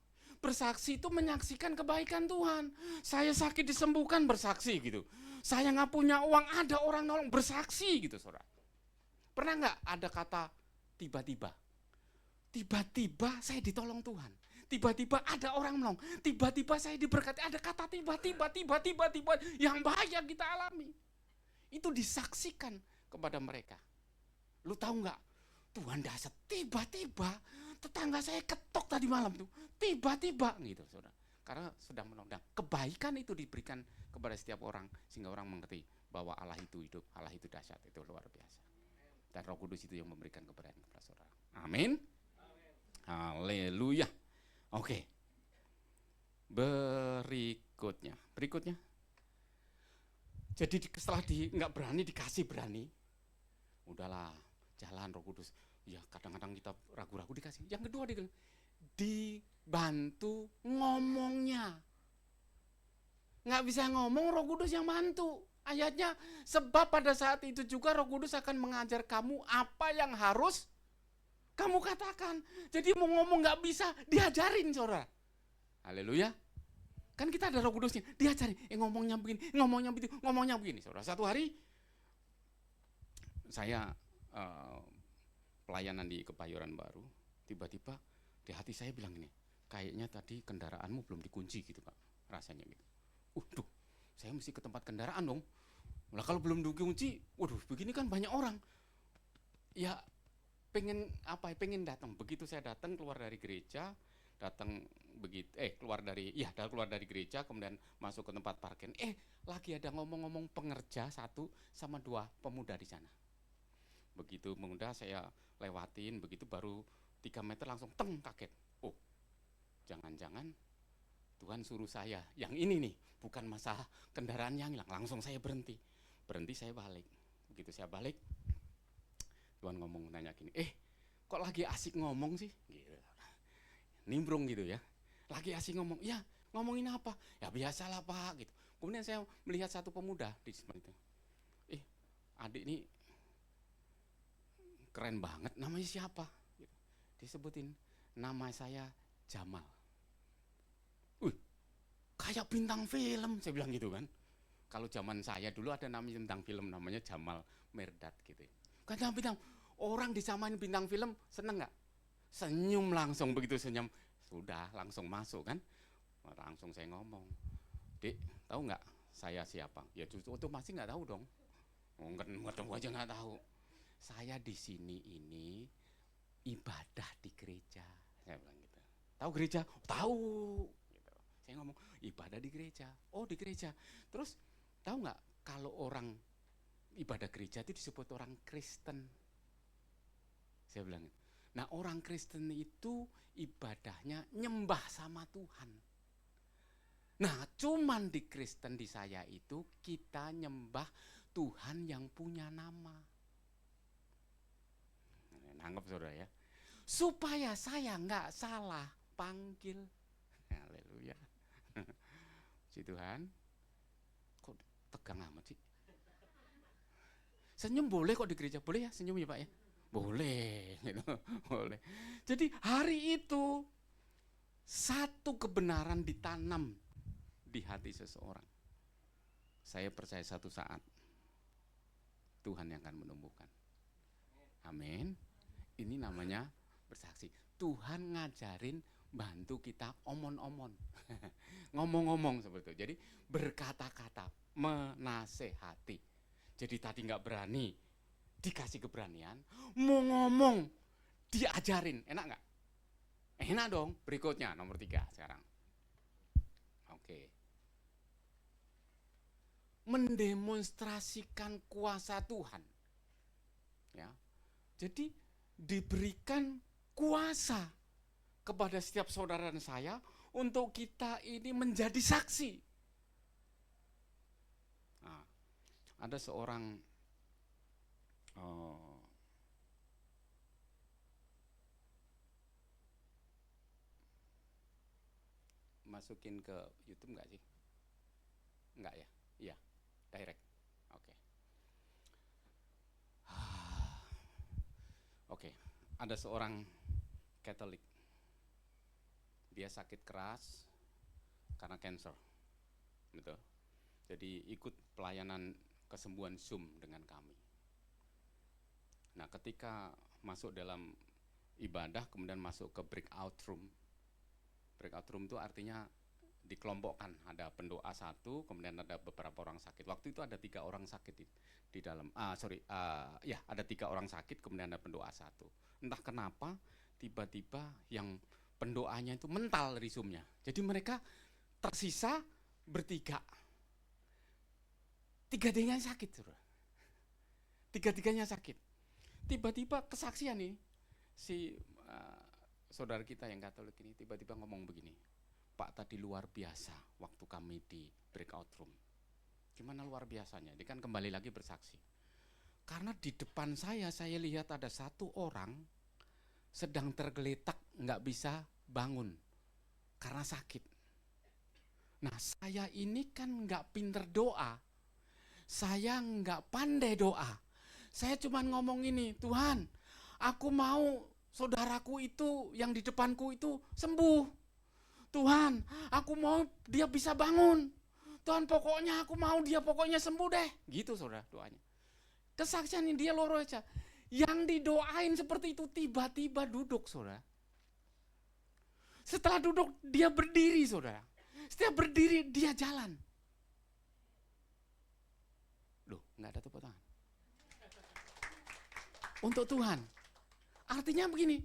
Bersaksi itu menyaksikan kebaikan Tuhan. Saya sakit disembuhkan, bersaksi gitu. Saya nggak punya uang, ada orang nolong, bersaksi gitu saudara. Pernah nggak ada kata tiba-tiba? Tiba-tiba saya ditolong Tuhan. Tiba-tiba ada orang menolong. Tiba-tiba saya diberkati. Ada kata tiba-tiba yang baik yang kita alami. Itu disaksikan kepada mereka. Lu tahu nggak? Tuhan dahsyat. Tiba-tiba tetangga saya ketok tadi malam tuh. Tiba-tiba gitu saudara. Karena sedang menolong. Kebaikan itu diberikan kepada setiap orang sehingga orang mengerti bahwa Allah itu hidup, Allah itu dahsyat, itu luar biasa. Dan Roh Kudus itu yang memberikan keberanian kepada saudara. Amin. Haleluya. Oke. Berikutnya. Jadi setelah nggak berani dikasih berani, udahlah jalan Roh Kudus. Ya kadang-kadang kita ragu-ragu dikasih. Yang kedua dibantu ngomongnya. Nggak bisa ngomong, Roh Kudus yang bantu. Ayatnya, sebab pada saat itu juga Roh Kudus akan mengajar kamu apa yang harus kamu katakan. Jadi mau ngomong nggak bisa, diajarin saudara. Haleluya. Kan kita ada Roh Kudusnya, diajarin. Ngomongnya begini, ngomongnya begini. Saudara, satu hari saya pelayanan di Kebayoran Baru, tiba-tiba di hati saya bilang gini, kayaknya tadi kendaraanmu belum dikunci gitu Pak, rasanya gitu. Duh, saya mesti ke tempat kendaraan dong. Nah kalau belum dikunci, waduh begini kan banyak orang. Ya pengen datang. Begitu saya datang keluar dari gereja, keluar dari gereja, kemudian masuk ke tempat parkir. Lagi ada ngomong-ngomong pengerja satu sama dua pemuda di sana. Begitu pemuda saya lewatin, begitu baru 3 meter langsung kaget. Oh, jangan-jangan Tuhan suruh saya yang ini nih, bukan masalah kendaraan yang hilang. Langsung saya berhenti saya balik. Begitu saya balik, Tuhan nanya gini, kok lagi asik ngomong sih? Gitu. Nimbrung gitu ya, lagi asik ngomong. Ya ngomongin apa? Ya biasalah Pak gitu. Kemudian saya melihat satu pemuda di sebelah itu. Adik ini keren banget, namanya siapa? Gitu. Disebutin, nama saya Jamal. Kayak bintang film, saya bilang gitu kan. Kalau zaman saya dulu ada namanya bintang film namanya Jamal Mirdad gitu. Kan bintang orang disamain bintang film seneng nggak? Senyum langsung, begitu senyum sudah langsung masuk kan? Langsung saya ngomong, Dek, tahu nggak saya siapa? Ya justru otomatis nggak tahu dong. Nggak aja nggak tahu. Saya di sini ini ibadah di gereja. Saya bilang gitu. Tahu gereja? Tahu. Gitu. Saya ngomong ibadah di gereja. Oh di gereja. Terus tahu nggak kalau orang ibadah gereja itu disebut orang Kristen? Saya bilang. Nah orang Kristen itu ibadahnya nyembah sama Tuhan. Nah cuman di Kristen di saya itu kita nyembah Tuhan yang punya nama. Nangkep saudara ya. Supaya saya nggak salah panggil. Haleluya. Si Tuhan. Kok tegang amat sih? Senyum boleh kok di gereja? Boleh ya senyum ya Pak ya? Boleh, gitu. Boleh. Jadi hari itu satu kebenaran ditanam di hati seseorang. Saya percaya satu saat Tuhan yang akan menumbuhkan. Amin. Ini namanya bersaksi. Tuhan ngajarin bantu kita omon-omon. Ngomong-ngomong seperti itu. Jadi berkata-kata, menasehati. Jadi tadi nggak berani, dikasih keberanian, mau ngomong, diajarin. Enak nggak? Enak dong. Berikutnya nomor 3 sekarang. Oke. Mendemonstrasikan kuasa Tuhan. Ya. Jadi diberikan kuasa kepada setiap saudara dan saya untuk kita ini menjadi saksi. Nah, ada seorang masukin ke YouTube nggak sih? Nggak ya? Iya, direct. Oke. Oke, ada seorang Katolik. Dia sakit keras karena cancer. Betul. Jadi ikut pelayanan kesembuhan Zoom dengan kami. Nah, ketika masuk dalam ibadah, kemudian masuk ke breakout room. Breakout room itu artinya dikelompokkan, ada pendoa satu, kemudian ada beberapa orang sakit. Waktu itu ada 3 orang sakit di dalam. Ada 3 orang sakit, kemudian ada pendoa satu. Entah kenapa tiba-tiba yang pendoanya itu mental dari Zoom-nya. Jadi mereka tersisa bertiga. 3-tiganya sakit, saudara. 3-tiganya sakit. Tiba-tiba kesaksian nih si saudara kita yang Katolik ini tiba-tiba ngomong begini, Pak tadi luar biasa waktu kami di breakout room. Gimana luar biasanya? Dia kan kembali lagi bersaksi. Karena di depan saya lihat ada 1 orang sedang tergeletak nggak bisa bangun karena sakit. Nah saya ini kan nggak pinter doa, saya nggak pandai doa. Saya cuma ngomong ini, Tuhan, aku mau saudaraku itu yang di depanku itu sembuh. Tuhan, aku mau dia bisa bangun. Tuhan, pokoknya aku mau dia pokoknya sembuh deh. Gitu saudara doanya. Kesaksian ini dia loro aja. Yang didoain seperti itu tiba-tiba duduk saudara. Setelah duduk dia berdiri saudara. Setiap berdiri dia jalan. Loh, nggak ada tepuk tangan. Untuk Tuhan. Artinya begini,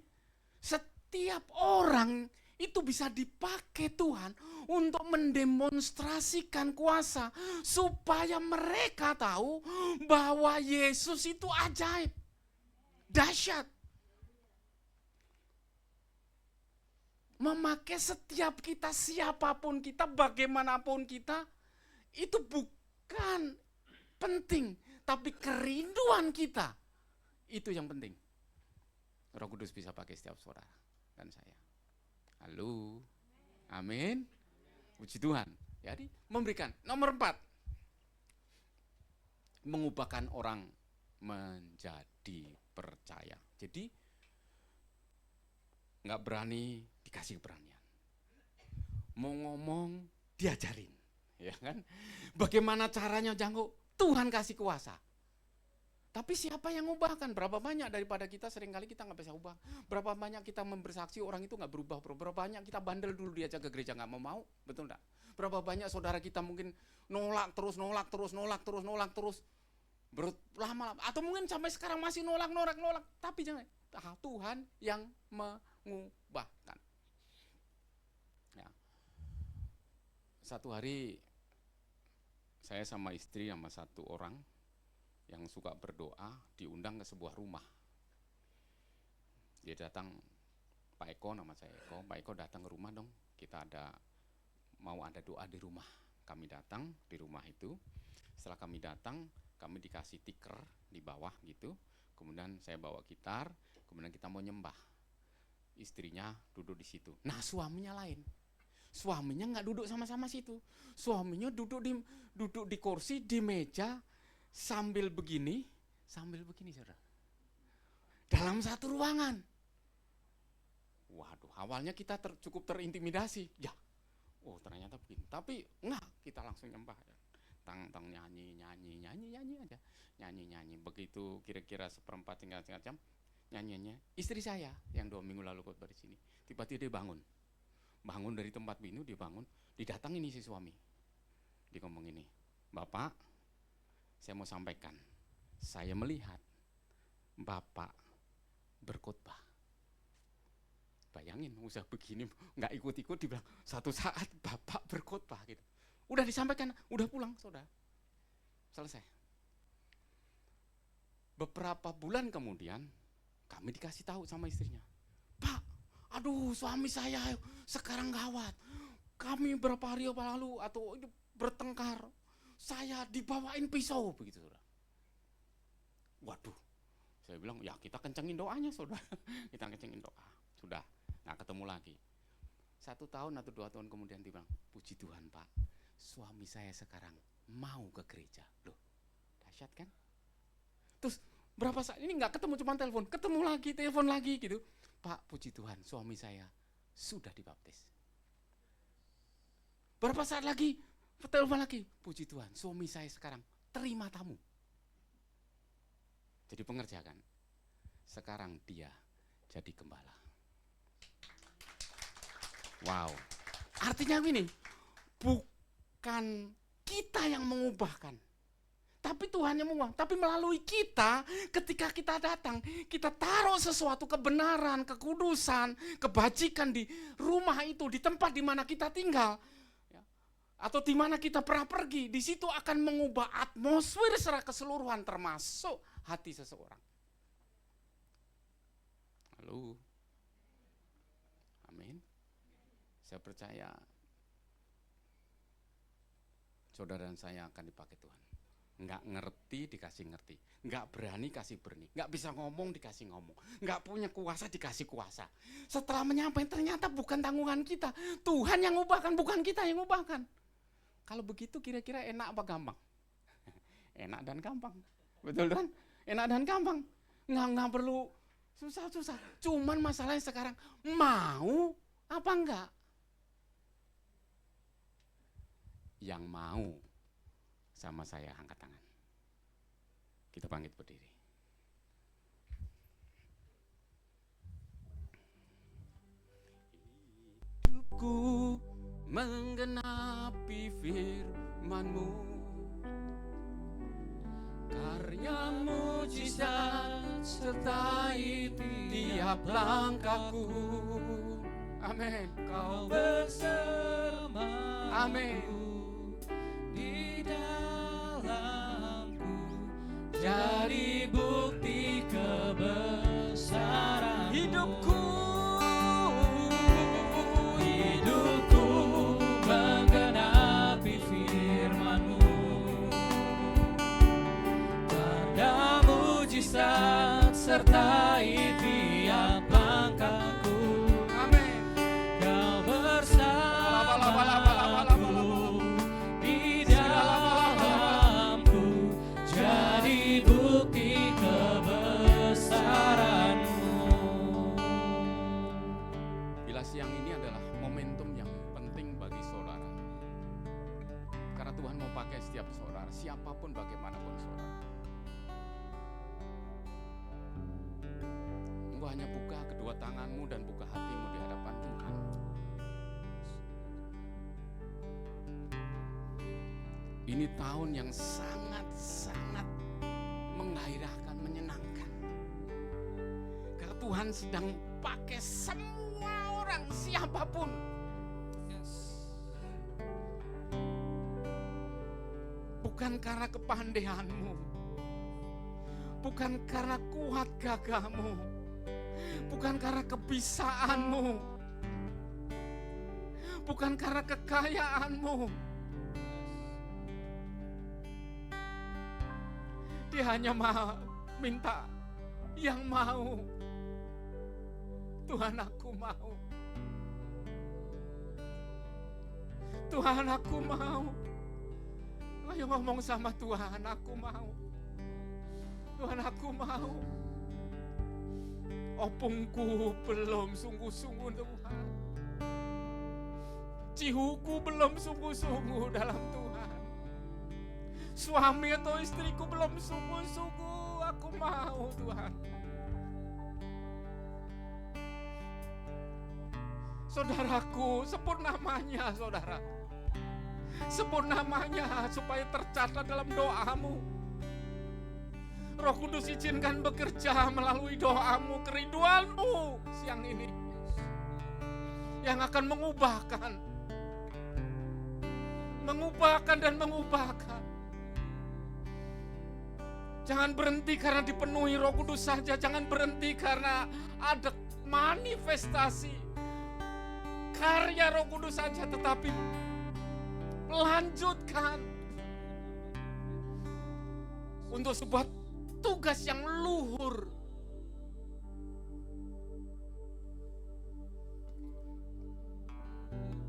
setiap orang itu bisa dipakai Tuhan untuk mendemonstrasikan kuasa supaya mereka tahu bahwa Yesus itu ajaib, dahsyat. Memakai setiap kita, siapapun kita, bagaimanapun kita, itu bukan penting, tapi kerinduan kita itu yang penting. Roh Kudus bisa pakai setiap saudara dan saya. Halo, amin. Puji Tuhan. Jadi memberikan. Nomor 4, mengubahkan orang menjadi percaya. Jadi nggak berani dikasih keberanian. Mau ngomong diajarin. Ya kan? Bagaimana caranya jangkau? Tuhan kasih kuasa. Tapi siapa yang ubahkan? Berapa banyak daripada kita seringkali kita nggak bisa ubah. Berapa banyak kita bersaksi orang itu nggak berubah. Berapa banyak kita bandel dulu diajak ke gereja nggak mau, betul nggak? Berapa banyak saudara kita mungkin nolak terus. Berlama-lama. Atau mungkin sampai sekarang masih nolak. Tapi jangan. Tuhan yang mengubahkan. Ya. Satu hari saya sama istri sama satu orang yang suka berdoa diundang ke sebuah rumah. Dia datang, Pak Eko, nama saya Eko. Pak Eko datang ke rumah dong. Kita mau ada doa di rumah. Kami datang di rumah itu. Setelah kami datang, kami dikasih tiker di bawah gitu. Kemudian saya bawa gitar. Kemudian kita mau nyembah. Istrinya duduk di situ. Nah, suaminya lain. Suaminya nggak duduk sama-sama situ. Suaminya duduk di kursi, di meja, sambil begini, saudara. Dalam satu ruangan. Waduh, awalnya kita cukup terintimidasi. Ya, oh ternyata begini. Tapi enggak, kita langsung nyembah. Tang nyanyi aja. Nyanyi. Begitu kira-kira seperempat tinggal setengah jam, nyanyiannya. Istri saya yang 2 minggu lalu khotbah di sini, tiba-tiba dia bangun dari tempat binu, dia bangun, didatangin si suami. Dia ngomong ini, Bapak, saya mau sampaikan, saya melihat Bapak berkhotbah. Bayangin, usah begini, nggak ikut-ikut, dibilang satu saat Bapak berkhotbah gitu. Udah disampaikan, udah pulang, saudara. Selesai. Beberapa bulan kemudian, kami dikasih tahu sama istrinya, Pak, aduh suami saya sekarang gawat. Kami berapa hari lalu atau bertengkar, saya dibawain pisau begitu, saudara. Waduh, saya bilang ya kita kencengin doanya, saudara. Kita kencengin doa, sudah. Nah ketemu lagi. 1 tahun atau 2 tahun kemudian dia bilang, puji Tuhan Pak, suami saya sekarang mau ke gereja. Loh, dahsyat kan? Terus berapa saat ini nggak ketemu, cuma telepon lagi gitu. Pak, puji Tuhan, suami saya sudah dibaptis. Berapa saat lagi, telepon lagi, puji Tuhan, suami saya sekarang terima tamu. Jadi pengerja kan? Sekarang dia jadi gembala. Wow, artinya ini bukan kita yang mengubahkan, tapi Tuhan yang mengubah. Tapi melalui kita, ketika kita datang, kita taruh sesuatu kebenaran, kekudusan, kebajikan di rumah itu, di tempat di mana kita tinggal, ya, atau di mana kita pernah pergi, di situ akan mengubah atmosfer secara keseluruhan, termasuk hati seseorang. Halo, amin. Saya percaya saudara dan saya akan dipakai Tuhan. Nggak ngerti dikasih ngerti, nggak berani kasih berani, nggak bisa ngomong dikasih ngomong, nggak punya kuasa dikasih kuasa. Setelah menyampaikan ternyata bukan tanggungan kita, Tuhan yang ubahkan, bukan kita yang ubahkan. Kalau begitu kira-kira enak apa gampang? Enak dan gampang, betul kan? Enak dan gampang, nggak perlu susah-susah. Cuman masalahnya sekarang mau apa enggak? Yang mau sama saya angkat tangan. Kita bangkit berdiri. Hidupku menggenapi firman-Mu, karya mujizat sertai tiap langkahku. Amin. Kau bersama. Amin. Di dalamku jadi bukti kebesaran hidupku menggenapi firman-Mu, tanda mujizat sertai tiap langkahku. Amin. Kau bersama siapapun bagaimanapun saudara. Engkau hanya buka kedua tanganmu dan buka hatimu di hadapan Tuhan. Ini tahun yang sangat-sangat menggairahkan, menyenangkan. Karena Tuhan sedang pakai semua orang, siapapun. Bukan karena kepandaianmu, bukan karena kuat gagahmu, bukan karena kebisaanmu, bukan karena kekayaanmu. Dia hanya mau minta yang mau. Tuhan, aku mau. Tuhan, aku mau. Ayo ngomong sama Tuhan, aku mau. Tuhan, aku mau. Opungku belum sungguh-sungguh Tuhan. Cihuku belum sungguh-sungguh dalam Tuhan. Suami atau istriku belum sungguh-sungguh, aku mau Tuhan. Saudaraku, sebut namanya saudara. Sebut namanya supaya tercatat dalam doamu. Roh Kudus izinkan bekerja melalui doamu, kerinduanmu siang ini. Yang akan mengubahkan dan mengubahkan. Jangan berhenti karena dipenuhi Roh Kudus saja. Jangan berhenti karena ada manifestasi karya Roh Kudus saja, tetapi lanjutkan untuk sebuah tugas yang luhur.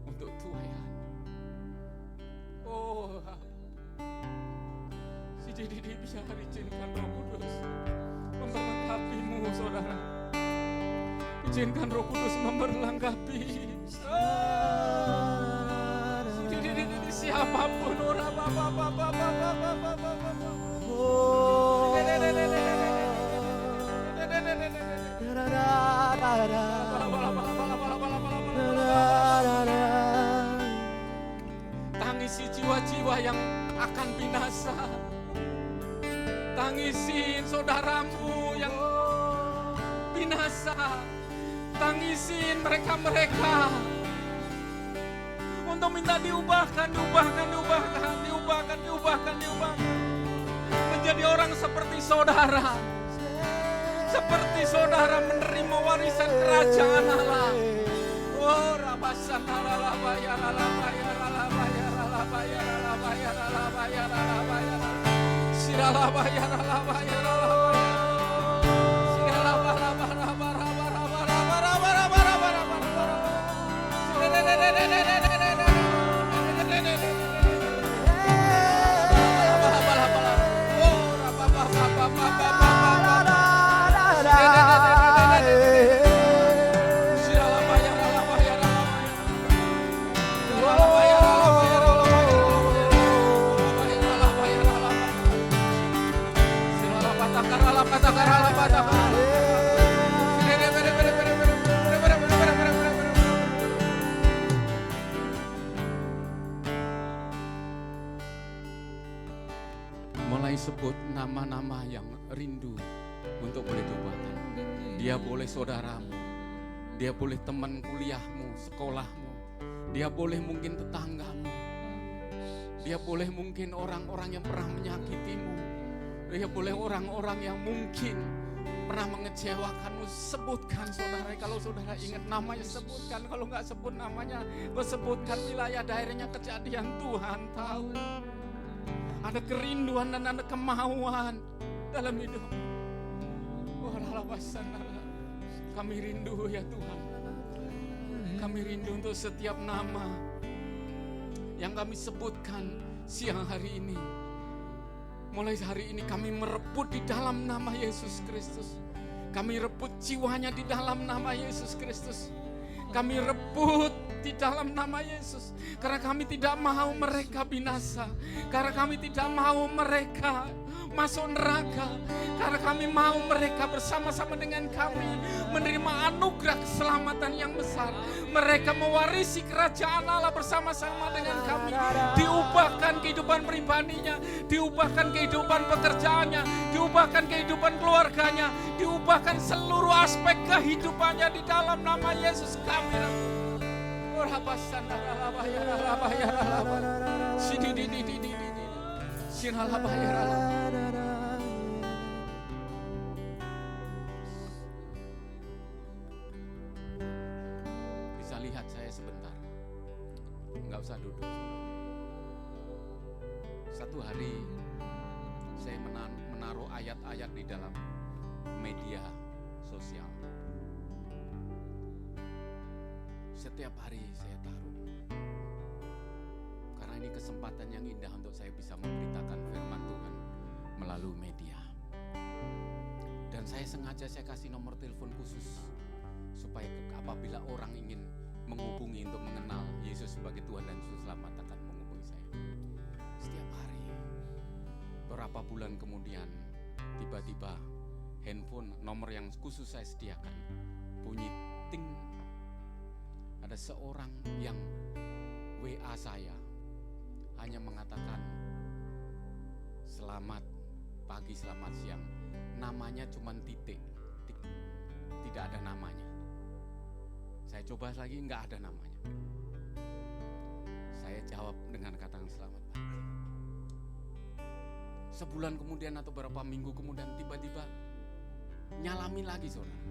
Untuk Tuhan. Oh, si Didi biar izinkan Roh Kudus memberlengkapimu saudara. Izinkan Roh Kudus memberlengkapi. Siapapun orang tangisi jiwa-jiwa yang akan binasa. Tangisin saudaramu yang binasa. Tangisin mereka-mereka untuk minta diubahkan. Menjadi orang seperti saudara. Seperti saudara menerima warisan kerajaan Allah. Oh, rabasan Allah bayar. Siralah bayar. Mulai sebut nama-nama yang rindu untuk boleh diubahkan. Dia boleh saudaramu, dia boleh teman kuliahmu, sekolahmu, dia boleh mungkin tetanggamu, dia boleh mungkin orang-orang yang pernah menyakitimu, dia boleh orang-orang yang mungkin pernah mengecewakanmu. Sebutkan saudara, kalau saudara ingat namanya sebutkan, kalau nggak sebut namanya sebutkan wilayah daerahnya. Kejadian Tuhan tahu. Ada kerinduan dan ada kemauan dalam hidup. Oh, kami rindu ya Tuhan. Kami rindu untuk setiap nama yang kami sebutkan siang hari ini. Mulai hari ini kami merebut di dalam nama Yesus Kristus. Kami rebut jiwanya di dalam nama Yesus Kristus. Kami rebut di dalam nama Yesus. Karena kami tidak mau mereka binasa. Karena kami tidak mau mereka masuk neraka. Karena kami mau mereka bersama-sama dengan kami menerima anugerah keselamatan yang besar. Mereka mewarisi kerajaan Allah bersama-sama dengan kami. Diubahkan kehidupan pribadinya, diubahkan kehidupan pekerjaannya, diubahkan kehidupan keluarganya, diubahkan seluruh aspek kehidupannya di dalam nama Yesus kami. Bisa lihat saya sebentar, nggak usah duduk. Satu hari saya menaruh ayat-ayat di dalam media sosial. Setiap hari saya taruh, karena ini kesempatan yang indah untuk saya bisa memberitakan firman Tuhan melalui media. Dan saya sengaja kasih nomor telepon khusus supaya apabila orang ingin menghubungi untuk mengenal Yesus sebagai Tuhan dan Juru Selamat akan menghubungi saya. Setiap hari. Beberapa bulan kemudian tiba-tiba handphone nomor yang khusus saya sediakan bunyi ting. Ada seorang yang WA saya hanya mengatakan selamat pagi, selamat siang. Namanya cuma titik, tidak ada namanya. Saya coba lagi, nggak ada namanya. Saya jawab dengan kata selamat pagi. Sebulan kemudian atau beberapa minggu kemudian tiba-tiba nyalamin lagi saudara.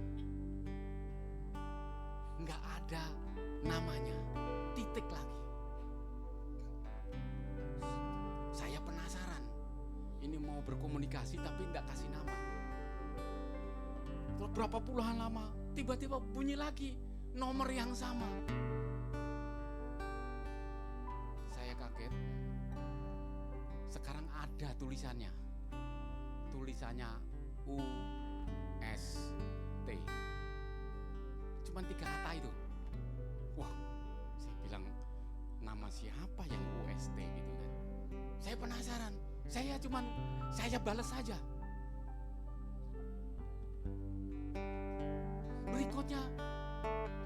Nggak ada namanya, titik lagi. Saya penasaran, ini mau berkomunikasi tapi nggak kasih nama. Setelah berapa puluhan lama, tiba-tiba bunyi lagi nomor yang sama. Saya kaget. Sekarang ada tulisannya UST. Cuman 3 kata itu. Wah, saya bilang nama siapa yang UST gitu kan. Saya penasaran. Saya balas saja. Berikutnya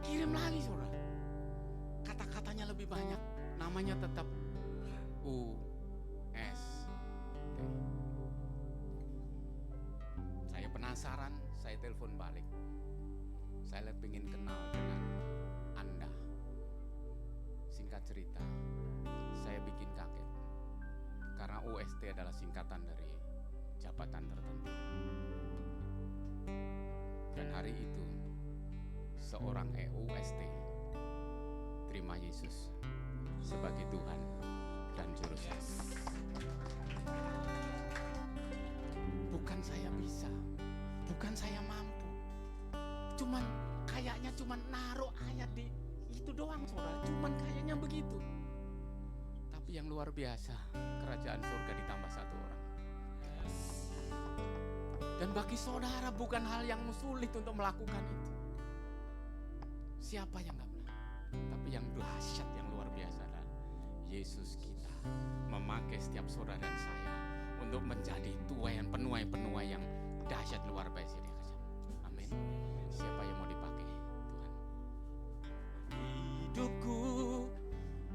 kirim lagi saudara. Kata-katanya lebih banyak, namanya tetap UST. Saya penasaran, saya telepon balik. Saya ingin kenal dengan Anda. Singkat cerita, saya bikin kaget. Karena UST adalah singkatan dari jabatan tertentu. Dan hari itu, seorang UST terima Yesus sebagai Tuhan dan Juru Selamat. Bukan saya bisa, bukan saya mampu. Kayaknya naruh ayat di itu doang saudara, kayaknya begitu. Tapi yang luar biasa, kerajaan surga ditambah 1 orang. Dan bagi saudara bukan hal yang sulit untuk melakukan itu. Siapa yang gak pernah? Tapi yang dahsyat, yang luar biasa adalah Yesus kita memakai setiap saudara dan saya untuk menjadi penuai yang dahsyat luar biasa. Amin. Siapa yang mau dipakai Tuhan? Hidupku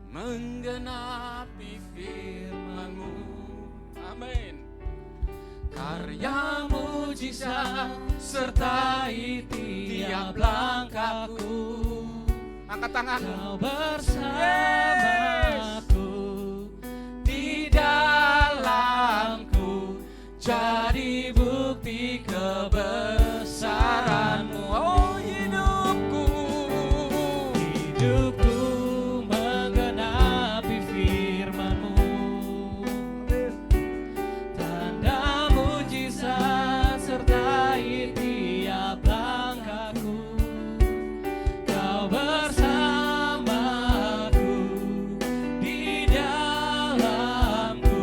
menggenapi firman-Mu. Amin. Karya mujizat sertai tiap langkahku. Angkat tangan. Kau bersamaku di dalamku, jadi bukti kebesaran-Mu. Oh, hidupku menggenapi firman-Mu. Tanda mujizat sertai tiap langkahku. Kau bersamaku di dalamku,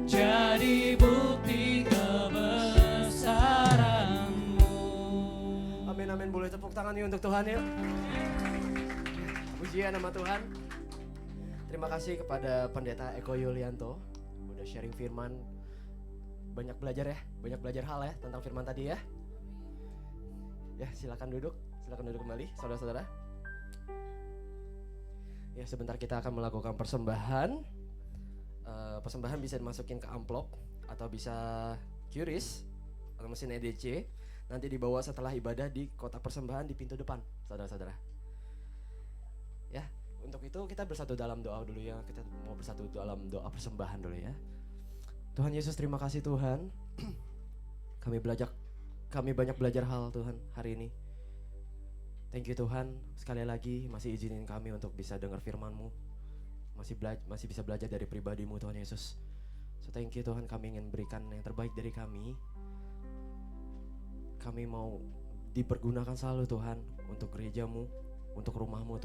jadi bukti kebesaran-Mu. Amin, amin. Boleh tepuk tangan nih untuk Tuhan ya. Pujian nama Tuhan. Terima kasih kepada Pendeta Eko Yulianto udah sharing firman. Banyak belajar hal ya tentang firman tadi ya. Ya, silakan duduk kembali saudara-saudara. Ya, sebentar kita akan melakukan persembahan. Persembahan bisa dimasukin ke amplop atau bisa QRIS atau mesin EDC. Nanti dibawa setelah ibadah di kotak persembahan di pintu depan, saudara-saudara. Ya, untuk itu kita bersatu dalam doa dulu ya. Kita mau bersatu dalam doa persembahan dulu ya. Tuhan Yesus, terima kasih Tuhan. Kami banyak belajar hal Tuhan hari ini. Thank you Tuhan, sekali lagi masih izinin kami untuk bisa dengar firman-Mu. Masih bisa belajar dari pribadi-Mu Tuhan Yesus. So thank you Tuhan, kami ingin berikan yang terbaik dari kami. Kami mau dipergunakan selalu Tuhan untuk gereja-Mu, untuk rumah-Mu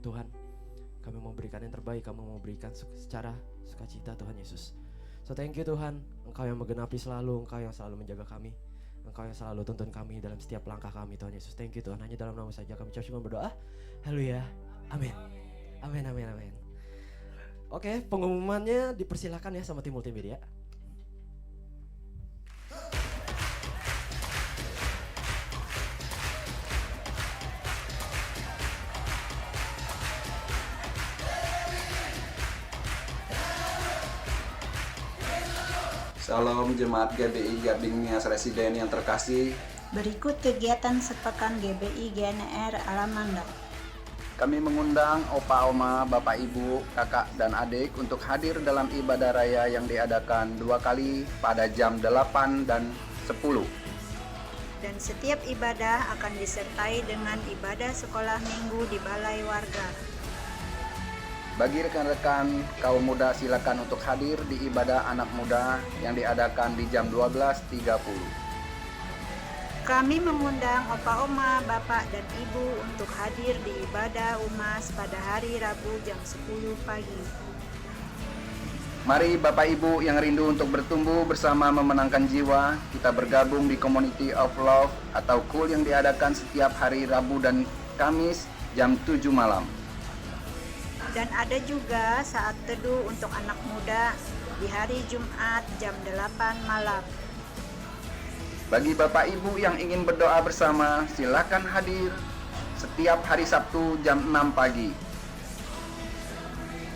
Tuhan. Kami mau berikan yang terbaik, kami mau berikan secara sukacita Tuhan Yesus. So thank you Tuhan, Engkau yang menggenapi selalu, Engkau yang selalu menjaga kami, Engkau yang selalu tuntun kami dalam setiap langkah kami Tuhan Yesus. Thank you Tuhan, hanya dalam nama saja kami cuma berdoa. Haleluya, amin. Amin. Oke, pengumumannya dipersilakan ya sama tim multimedia. Salam Jemaat GBI Gading Nias Residen yang terkasih. Berikut kegiatan sepekan GBI GNR Alamanda. Kami mengundang Opa Oma, Bapak Ibu, Kakak dan Adik untuk hadir dalam ibadah raya yang diadakan 2 kali pada jam 8 dan 10. Dan setiap ibadah akan disertai dengan ibadah sekolah minggu di Balai Warga. Bagi rekan-rekan kaum muda silakan untuk hadir di ibadah anak muda yang diadakan di jam 12.30. Kami mengundang Opa Oma, Bapak dan Ibu untuk hadir di ibadah UMAS pada hari Rabu jam 10 pagi. Mari Bapak Ibu yang rindu untuk bertumbuh bersama memenangkan jiwa, kita bergabung di Community of Love atau KUL yang diadakan setiap hari Rabu dan Kamis jam 7 malam. Dan ada juga saat teduh untuk anak muda di hari Jumat jam 8 malam. Bagi Bapak Ibu yang ingin berdoa bersama, silakan hadir setiap hari Sabtu jam 6 pagi.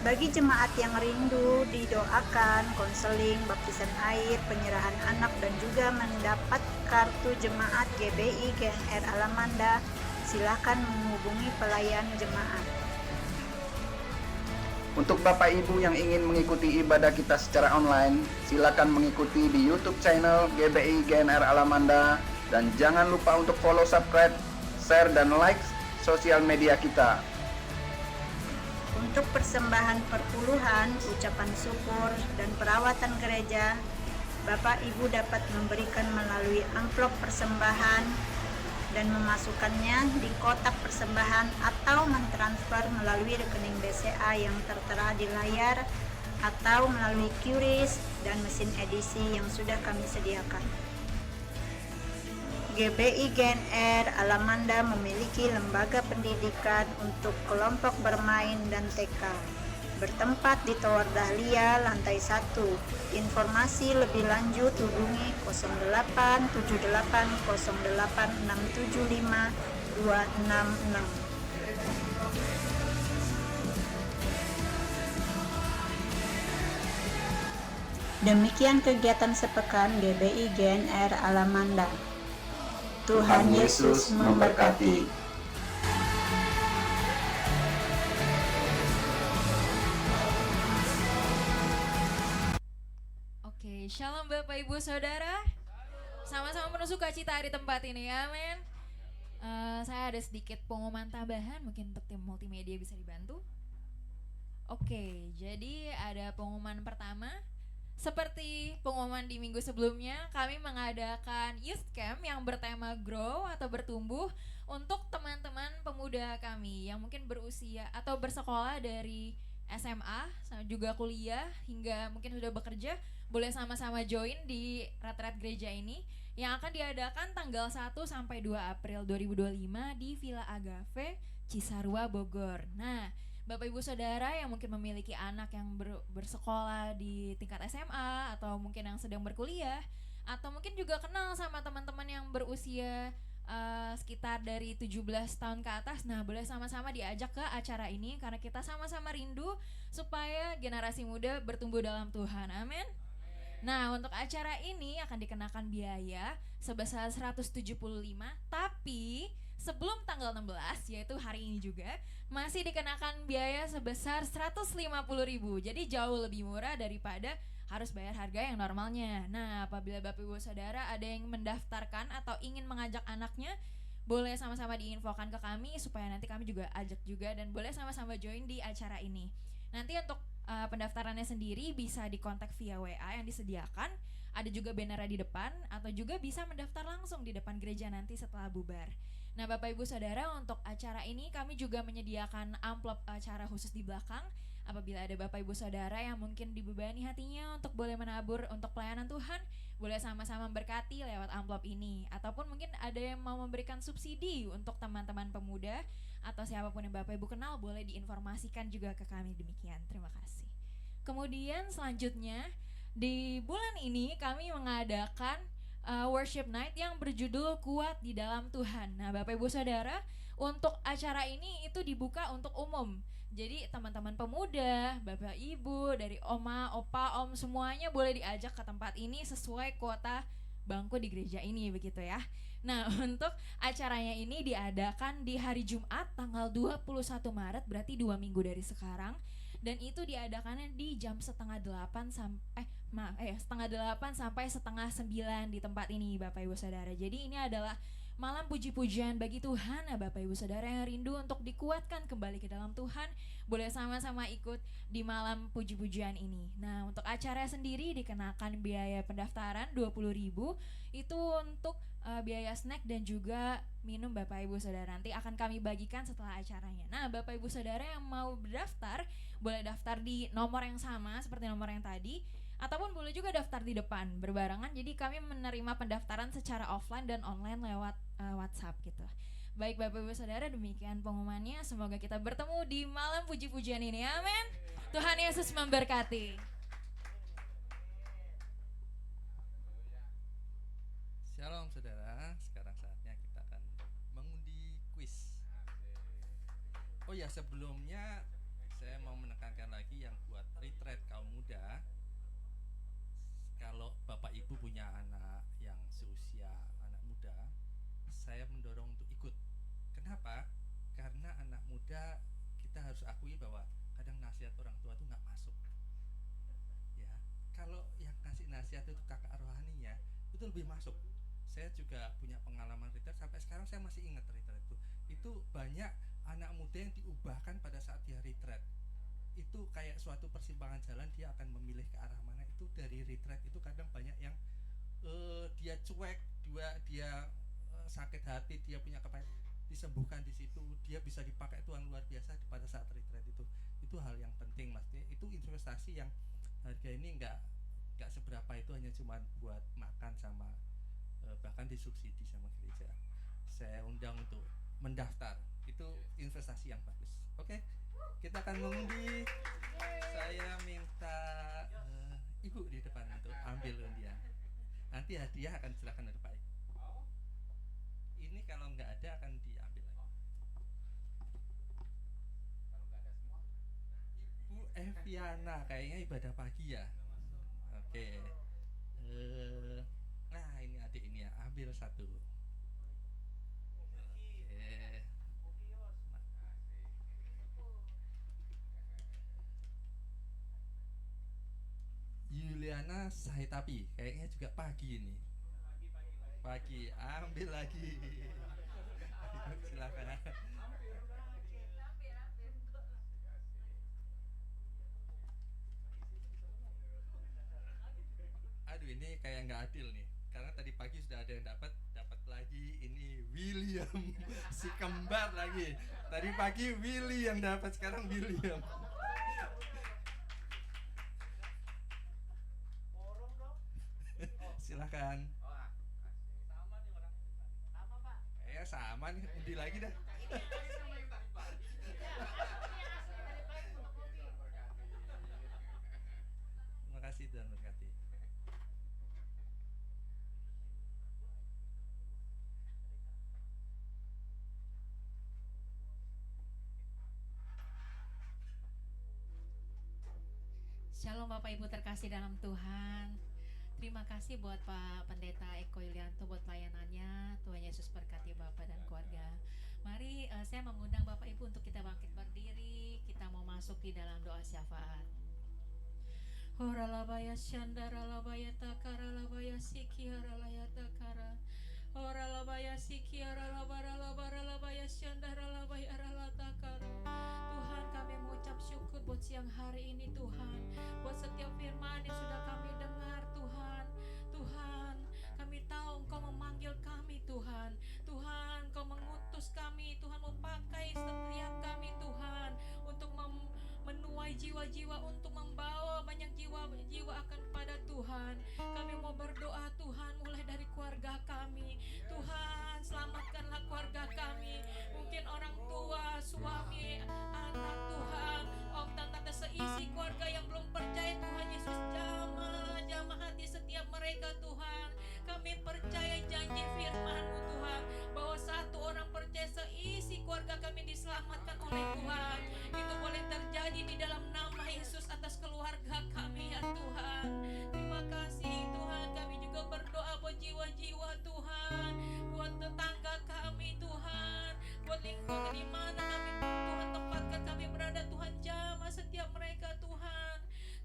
Bagi jemaat yang rindu didoakan, konseling, baptisan air, penyerahan anak dan juga mendapat kartu jemaat GBI GNR Alamanda, silakan menghubungi pelayan jemaat. Untuk Bapak Ibu yang ingin mengikuti ibadah kita secara online, silakan mengikuti di YouTube channel GBI GNR Alamanda dan jangan lupa untuk follow, subscribe, share dan like sosial media kita. Untuk persembahan perpuluhan, ucapan syukur dan perawatan gereja, Bapak Ibu dapat memberikan melalui amplop persembahan dan memasukkannya di kotak persembahan atau mentransfer melalui rekening BCA yang tertera di layar atau melalui QRIS dan mesin edisi yang sudah kami sediakan. GBI GNR Alamanda memiliki lembaga pendidikan untuk kelompok bermain dan TK. Bertempat di Tower Dahlia, lantai 1. Informasi lebih lanjut hubungi 087808675266. Demikian kegiatan sepekan GBI GNR Alamanda. Tuhan Yesus memberkati. Shalom Bapak Ibu Saudara. Sama-sama penuh sukacita di tempat ini, amin. Saya ada sedikit pengumuman tambahan, mungkin untuk tim multimedia bisa dibantu. Oke, jadi ada pengumuman pertama. Seperti pengumuman di minggu sebelumnya, kami mengadakan youth camp yang bertema grow atau bertumbuh untuk teman-teman pemuda kami yang mungkin berusia atau bersekolah dari SMA, juga kuliah, hingga mungkin sudah bekerja, boleh sama-sama join di retret gereja ini yang akan diadakan tanggal 1 sampai 2 April 2025 di Villa Agave, Cisarua, Bogor. Nah, Bapak Ibu Saudara yang mungkin memiliki anak yang bersekolah di tingkat SMA atau mungkin yang sedang berkuliah atau mungkin juga kenal sama teman-teman yang berusia sekitar dari 17 tahun ke atas. Nah, boleh sama-sama diajak ke acara ini karena kita sama-sama rindu supaya generasi muda bertumbuh dalam Tuhan. Amin. Nah, untuk acara ini akan dikenakan biaya sebesar 175, tapi sebelum tanggal 16 yaitu hari ini juga masih dikenakan biaya sebesar 150.000. Jadi jauh lebih murah daripada harus bayar harga yang normalnya. Nah, apabila Bapak Ibu Saudara ada yang mendaftarkan atau ingin mengajak anaknya, boleh sama-sama diinfokan ke kami supaya nanti kami juga ajak juga dan boleh sama-sama join di acara ini. Nanti untuk pendaftarannya sendiri bisa dikontak via WA yang disediakan. Ada juga banner di depan atau juga bisa mendaftar langsung di depan gereja nanti setelah bubar. Nah, Bapak Ibu Saudara, untuk acara ini kami juga menyediakan amplop acara khusus di belakang. Apabila ada Bapak Ibu Saudara yang mungkin dibebani hatinya untuk boleh menabur untuk pelayanan Tuhan, boleh sama-sama memberkati lewat amplop ini. Ataupun mungkin ada yang mau memberikan subsidi untuk teman-teman pemuda atau siapapun yang Bapak Ibu kenal, boleh diinformasikan juga ke kami demikian. Terima kasih. Kemudian selanjutnya di bulan ini kami mengadakan worship night yang berjudul Kuat di Dalam Tuhan. Nah, Bapak Ibu Saudara, untuk acara ini itu dibuka untuk umum. Jadi teman-teman pemuda, Bapak Ibu, dari oma, opa, om semuanya boleh diajak ke tempat ini sesuai kuota bangku di gereja ini begitu ya. Nah, untuk acaranya ini diadakan di hari Jumat tanggal 21 Maret, berarti 2 minggu dari sekarang. Dan itu diadakannya di jam setengah 8 sampai setengah 9 di tempat ini Bapak Ibu Saudara. Jadi ini adalah malam puji-pujian bagi Tuhan. Nah, Bapak Ibu Saudara yang rindu untuk dikuatkan kembali ke dalam Tuhan, boleh sama-sama ikut di malam puji-pujian ini. Nah, untuk acara sendiri dikenakan biaya pendaftaran 20.000. Itu untuk biaya snack dan juga minum Bapak Ibu Saudara. Nanti akan kami bagikan setelah acaranya. Nah, Bapak Ibu Saudara yang mau berdaftar, boleh daftar di nomor yang sama seperti nomor yang tadi, ataupun boleh juga daftar di depan berbarengan. Jadi kami menerima pendaftaran secara offline dan online lewat WhatsApp gitu. Baik Bapak Ibu Saudara, demikian pengumumannya. Semoga kita bertemu di malam puji-pujian ini. Amin. Tuhan Yesus memberkati. Shalom saudara, sekarang saatnya kita akan mengundi kuis. Oh ya, sebelumnya saya mau menekankan lagi yang buat retreat kaum muda. Kalau Bapak Ibu punya anak yang seusia anak muda, saya mendorong untuk ikut. Kenapa? Karena anak muda kita harus akui bahwa kadang nasihat orang tua itu nggak masuk. Ya, kalau yang kasih nasihat itu kakak rohaninya itu lebih masuk. Saya juga punya pengalaman retreat, sampai sekarang saya masih ingat retreat itu. Itu banyak anak muda yang diubahkan pada saat dia retreat. Itu kayak suatu persimpangan jalan, dia akan memilih ke arah mana. Itu dari retreat itu kadang banyak yang dia cuek, dia sakit hati, dia punya disembuhkan di situ, dia bisa dipakai Tuhan luar biasa pada saat retreat itu. Itu hal yang penting, Mas. Itu investasi yang harga ini nggak seberapa, itu hanya cuma buat makan sama bahkan disubsidi sama gereja. Saya undang untuk mendaftar, itu investasi yang bagus. Oke, kita akan mengundi. Saya minta ibu di depan untuk ambil undian. Nanti hadiah akan silakan dari Pak Ibu. Ini kalau nggak ada akan diambil lagi. Ibu Eviana, kayaknya ibadah pagi ya. Oke. Nah, ini adik ini ya, ambil satu. Oke. Yuliana Sahitapi, kayaknya juga pagi ini. Pagi, ambil lagi. Silakan. Aduh, ini kayak nggak adil nih. Karena tadi pagi sudah ada yang dapat lagi. Ini William, si kembar lagi. Tadi pagi Willy yang dapat, sekarang William. Silakan. Sama nih orang. Sama Pak. Sama nih, undi lagi dah. Shalom Bapak Ibu terkasih dalam Tuhan. Terima kasih buat Pak Pendeta Eko Yulianto buat pelayanannya. Tuhan Yesus berkati Bapak dan keluarga. Mari saya mengundang Bapak Ibu untuk kita bangkit berdiri. Kita mau masuk di dalam doa syafaat. Horalabaya syandara labaya takara labaya sikiara laya takara. Horalabaya sikiara labara labara labaya syandara labaya rala takara. Tuhan, kami mengucap syukur buat siang hari ini Tuhan, buat setiap firman yang sudah kami dengar Tuhan. Tuhan, kami tahu Engkau memanggil kami Tuhan. Tuhan, Engkau mengutus kami Tuhan, memakai setiap kami Tuhan untuk menuai jiwa-jiwa, untuk membawa banyak jiwa-jiwa akan kepada Tuhan. Kami mau berdoa Tuhan, mulai dari keluarga kami. Tuhan, selamatkanlah keluarga kami. Mungkin orang tua, suami, anak Tuhan, om, tante, seisi keluarga yang belum percaya Tuhan Yesus, jamah hati setiap mereka Tuhan. Kami percaya janji firman-Mu Tuhan, bahwa satu orang percaya seisi keluarga kami diselamatkan oleh Tuhan. Itu boleh terjadi di dalam nama Yesus atas keluarga kami ya Tuhan. Terima kasih Tuhan, kami juga berdoa buat jiwa-jiwa Tuhan, buat tetangga kami Tuhan, buat lingkungan di mana kami Tuhan tempatkan kami berada Tuhan, jamah setiap mereka Tuhan.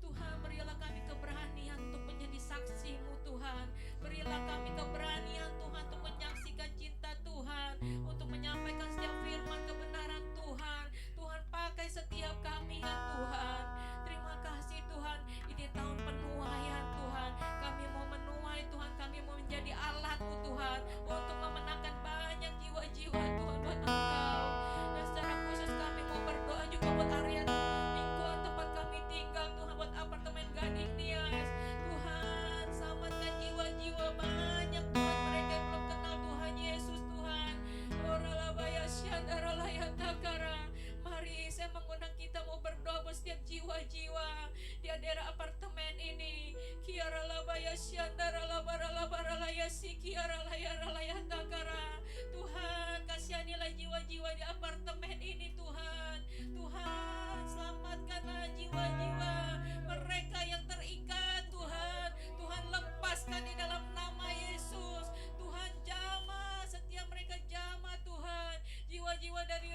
Tuhan, berilah kami keberanian untuk menjadi saksi-Mu Tuhan. Berilah kami keberanian Tuhan untuk menyaksikan cinta Tuhan, untuk menyampaikan setiap firman kebenaran Tuhan. Tuhan, pakai setiap kami ya Tuhan. Terima kasih Tuhan, ini tahun penuaian Tuhan. Kami mau menuai Tuhan, kami mau menjadi alat-Mu Tuhan, untuk memenangkan banyak jiwa-jiwa Tuhan buat Engkau. Dan secara khusus kami mau berdoa juga buat area lingkungan tempat kami tinggal Tuhan, buat apartemen Gading Nias. Tuhan, selamatkan jiwa-jiwa banyak Tuhan, mereka yang belum kenal Tuhan Yesus Tuhan. Oralabaya syandara laya takara. Mari saya mengundang kita mau berdoa buat setiap jiwa-jiwa di daerah apartemen ini. Kiara labaya syandara labara labara laya si kiara laya takara. Tuhan, kasihanilah jiwa-jiwa di apartemen ini Tuhan. Tuhan, selamatkanlah jiwa-jiwa mereka yang terikat Tuhan. Tuhan, lepaskan di dalam nama Yesus. Tuhan, jamah setiap mereka, jamah Tuhan jiwa-jiwa dari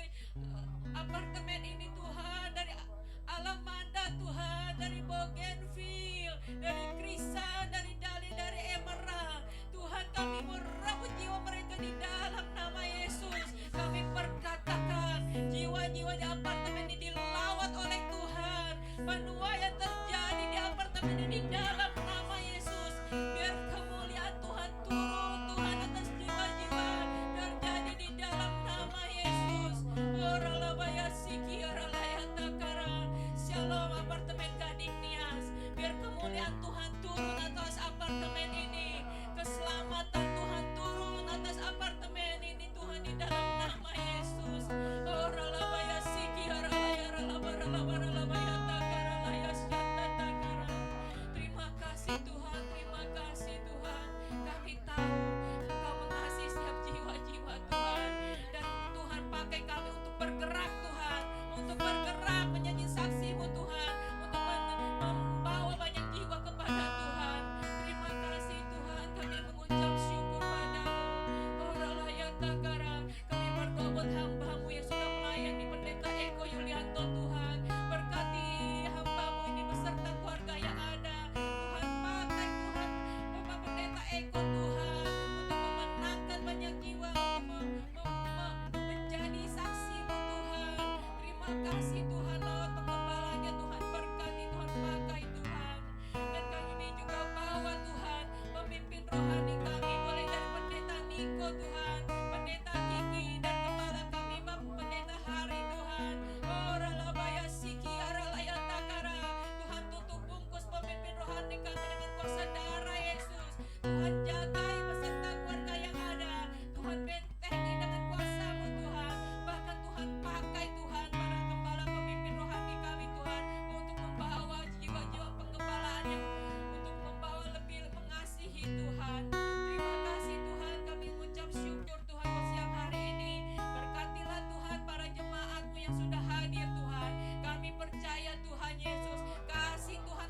apartemen ini Tuhan, dari Alamanda Tuhan, dari Bougainville, dari Krisa, dari Dali, dari Emerald. Tuhan, kami merebut jiwa mereka di dalam nama Yesus. Kami perkatakan jiwa-jiwa di apartemen ini dilawat oleh Tuhan. Penuaian terjadi di apartemen ini dalam nama Yesus. Biar kemuliaan Tuhan turun Tuhan atas jiwa-jiwa, terjadi di dalam nama Yesus. Oralabaya sikiara laya takara. Shalom apartemen Gading Nias. Biar kemuliaan Tuhan turun atas apartemen ini. Keselamatan Tuhan turun atas apartemen ini Tuhan, di dalam nama Yesus. Oralabaya sikiara laya ralabara labara labaya takara laya syata takara. Terima kasih Tuhan, terima kasih Tuhan. Kami tahu Engkau mengasihi setiap jiwa-jiwa Tuhan. Dan Tuhan, pakai kami untuk bergerak Tuhan, untuk bergerak menjadi saksi-Mu Tuhan, untuk membawa banyak jiwa kepada Tuhan. Terima kasih Tuhan, kami mengucap syukur padamu. Oralaya takara. Kami berdoa buat hamba-Mu yang sudah melayani Pendeta Eko Yulianto Tuhan. Berkati hamba-Mu ini beserta keluarga yang ada. Tuhan, pakai Tuhan Bapak Pendeta Eko Tuhan, untuk memenangkan banyak jiwa, untuk menjadi saksi-Mu Tuhan. Terima kasih Tuhan, lewat pengembalanya Tuhan, berkati Tuhan, pakai Tuhan. Dan kami juga bawa Tuhan pemimpin rohani kami, mulai dari Pendeta Niko Tuhan, Pendeta Kiki, dan gembala kami Bapak Pendeta Hari Tuhan. Oralabaya sikiara laya takara. Tuhan, tutup bungkus pemimpin rohani kami dengan kuasa darah Yesus. Tuhan, jagai beserta keluarga yang ada. Tuhan, bentengi dengan kuasa-Mu Tuhan. Bahkan Tuhan, pakai Tuhan para gembala pemimpin rohani kami Tuhan, untuk membawa jiwa-jiwa penggembalaan yang untuk membawa lebih mengasihi Tuhan. Terima kasih Tuhan, kami mengucap syukur Tuhan buat siang hari ini. Berkatilah Tuhan para jemaat-Mu yang sudah hadir Tuhan. Kami percaya Tuhan Yesus, kasih Tuhan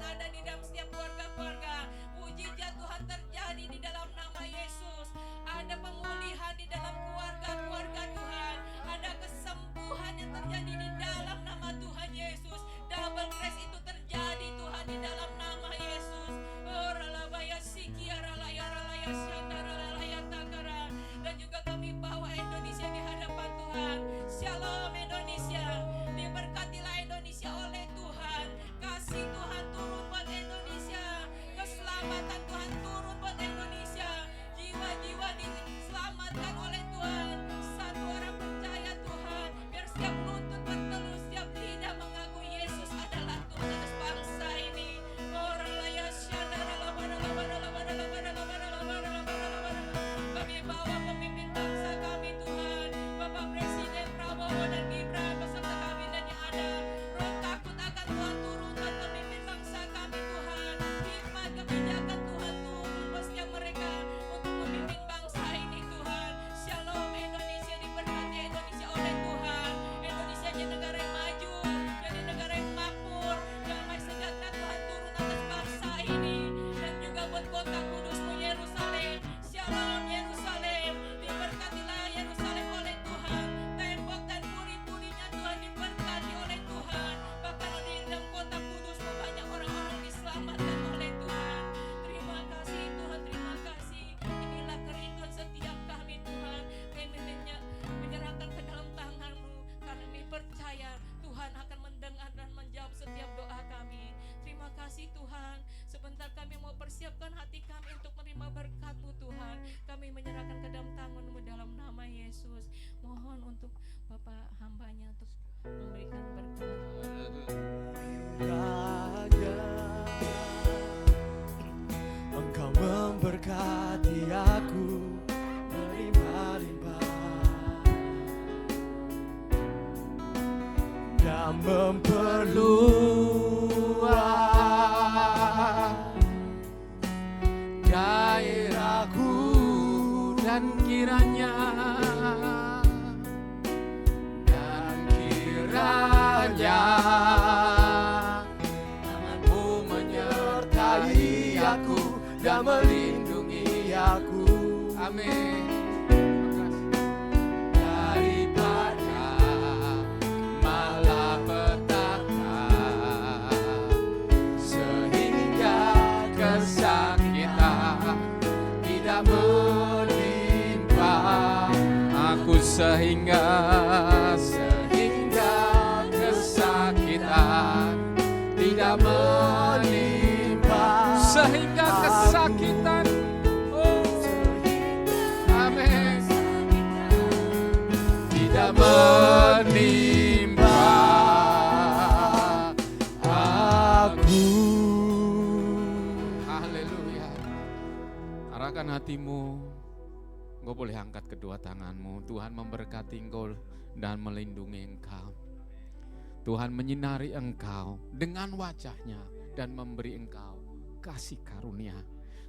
memperluas gairahku dan kiranya tanganmu menyertai aku dan melindungi aku. Amin. Daripada malapetaka sehingga kesakitan tidak menimpa aku, sehingga kesakitan tidak menimpa, sehingga kesakitan, amin, tidak menimpa aku. Haleluya. Arahkan hatimu, engkau boleh angkat kedua tanganmu. Tuhan memberkati engkau dan melindungi engkau. Tuhan menyinari engkau dengan wajahnya dan memberi engkau kasih karunia.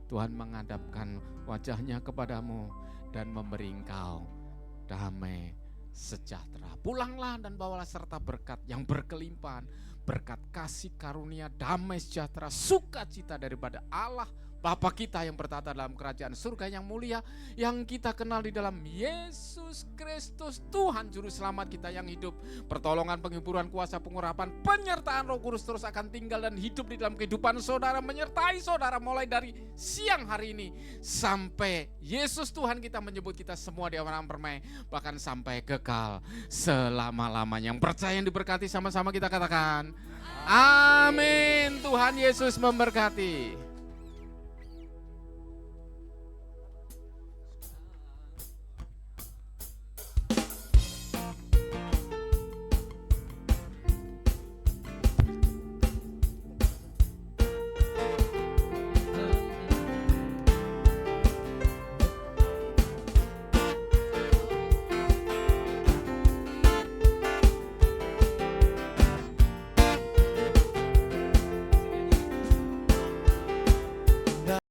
Tuhan menghadapkan wajahnya kepadamu dan memberi engkau damai sejahtera. Pulanglah dan bawalah serta berkat yang berkelimpahan, berkat kasih karunia, damai sejahtera, sukacita daripada Allah Bapa kita yang bertata dalam kerajaan surga yang mulia, yang kita kenal di dalam Yesus Kristus, Tuhan Juru Selamat kita yang hidup. Pertolongan, penghiburan, kuasa, pengurapan, penyertaan Roh Kudus terus akan tinggal dan hidup di dalam kehidupan saudara, menyertai saudara mulai dari siang hari ini sampai Yesus Tuhan kita menyebut kita semua di awan permai, bahkan sampai kekal selama-lamanya. Yang percaya yang diberkati sama-sama kita katakan amin. Tuhan Yesus memberkati.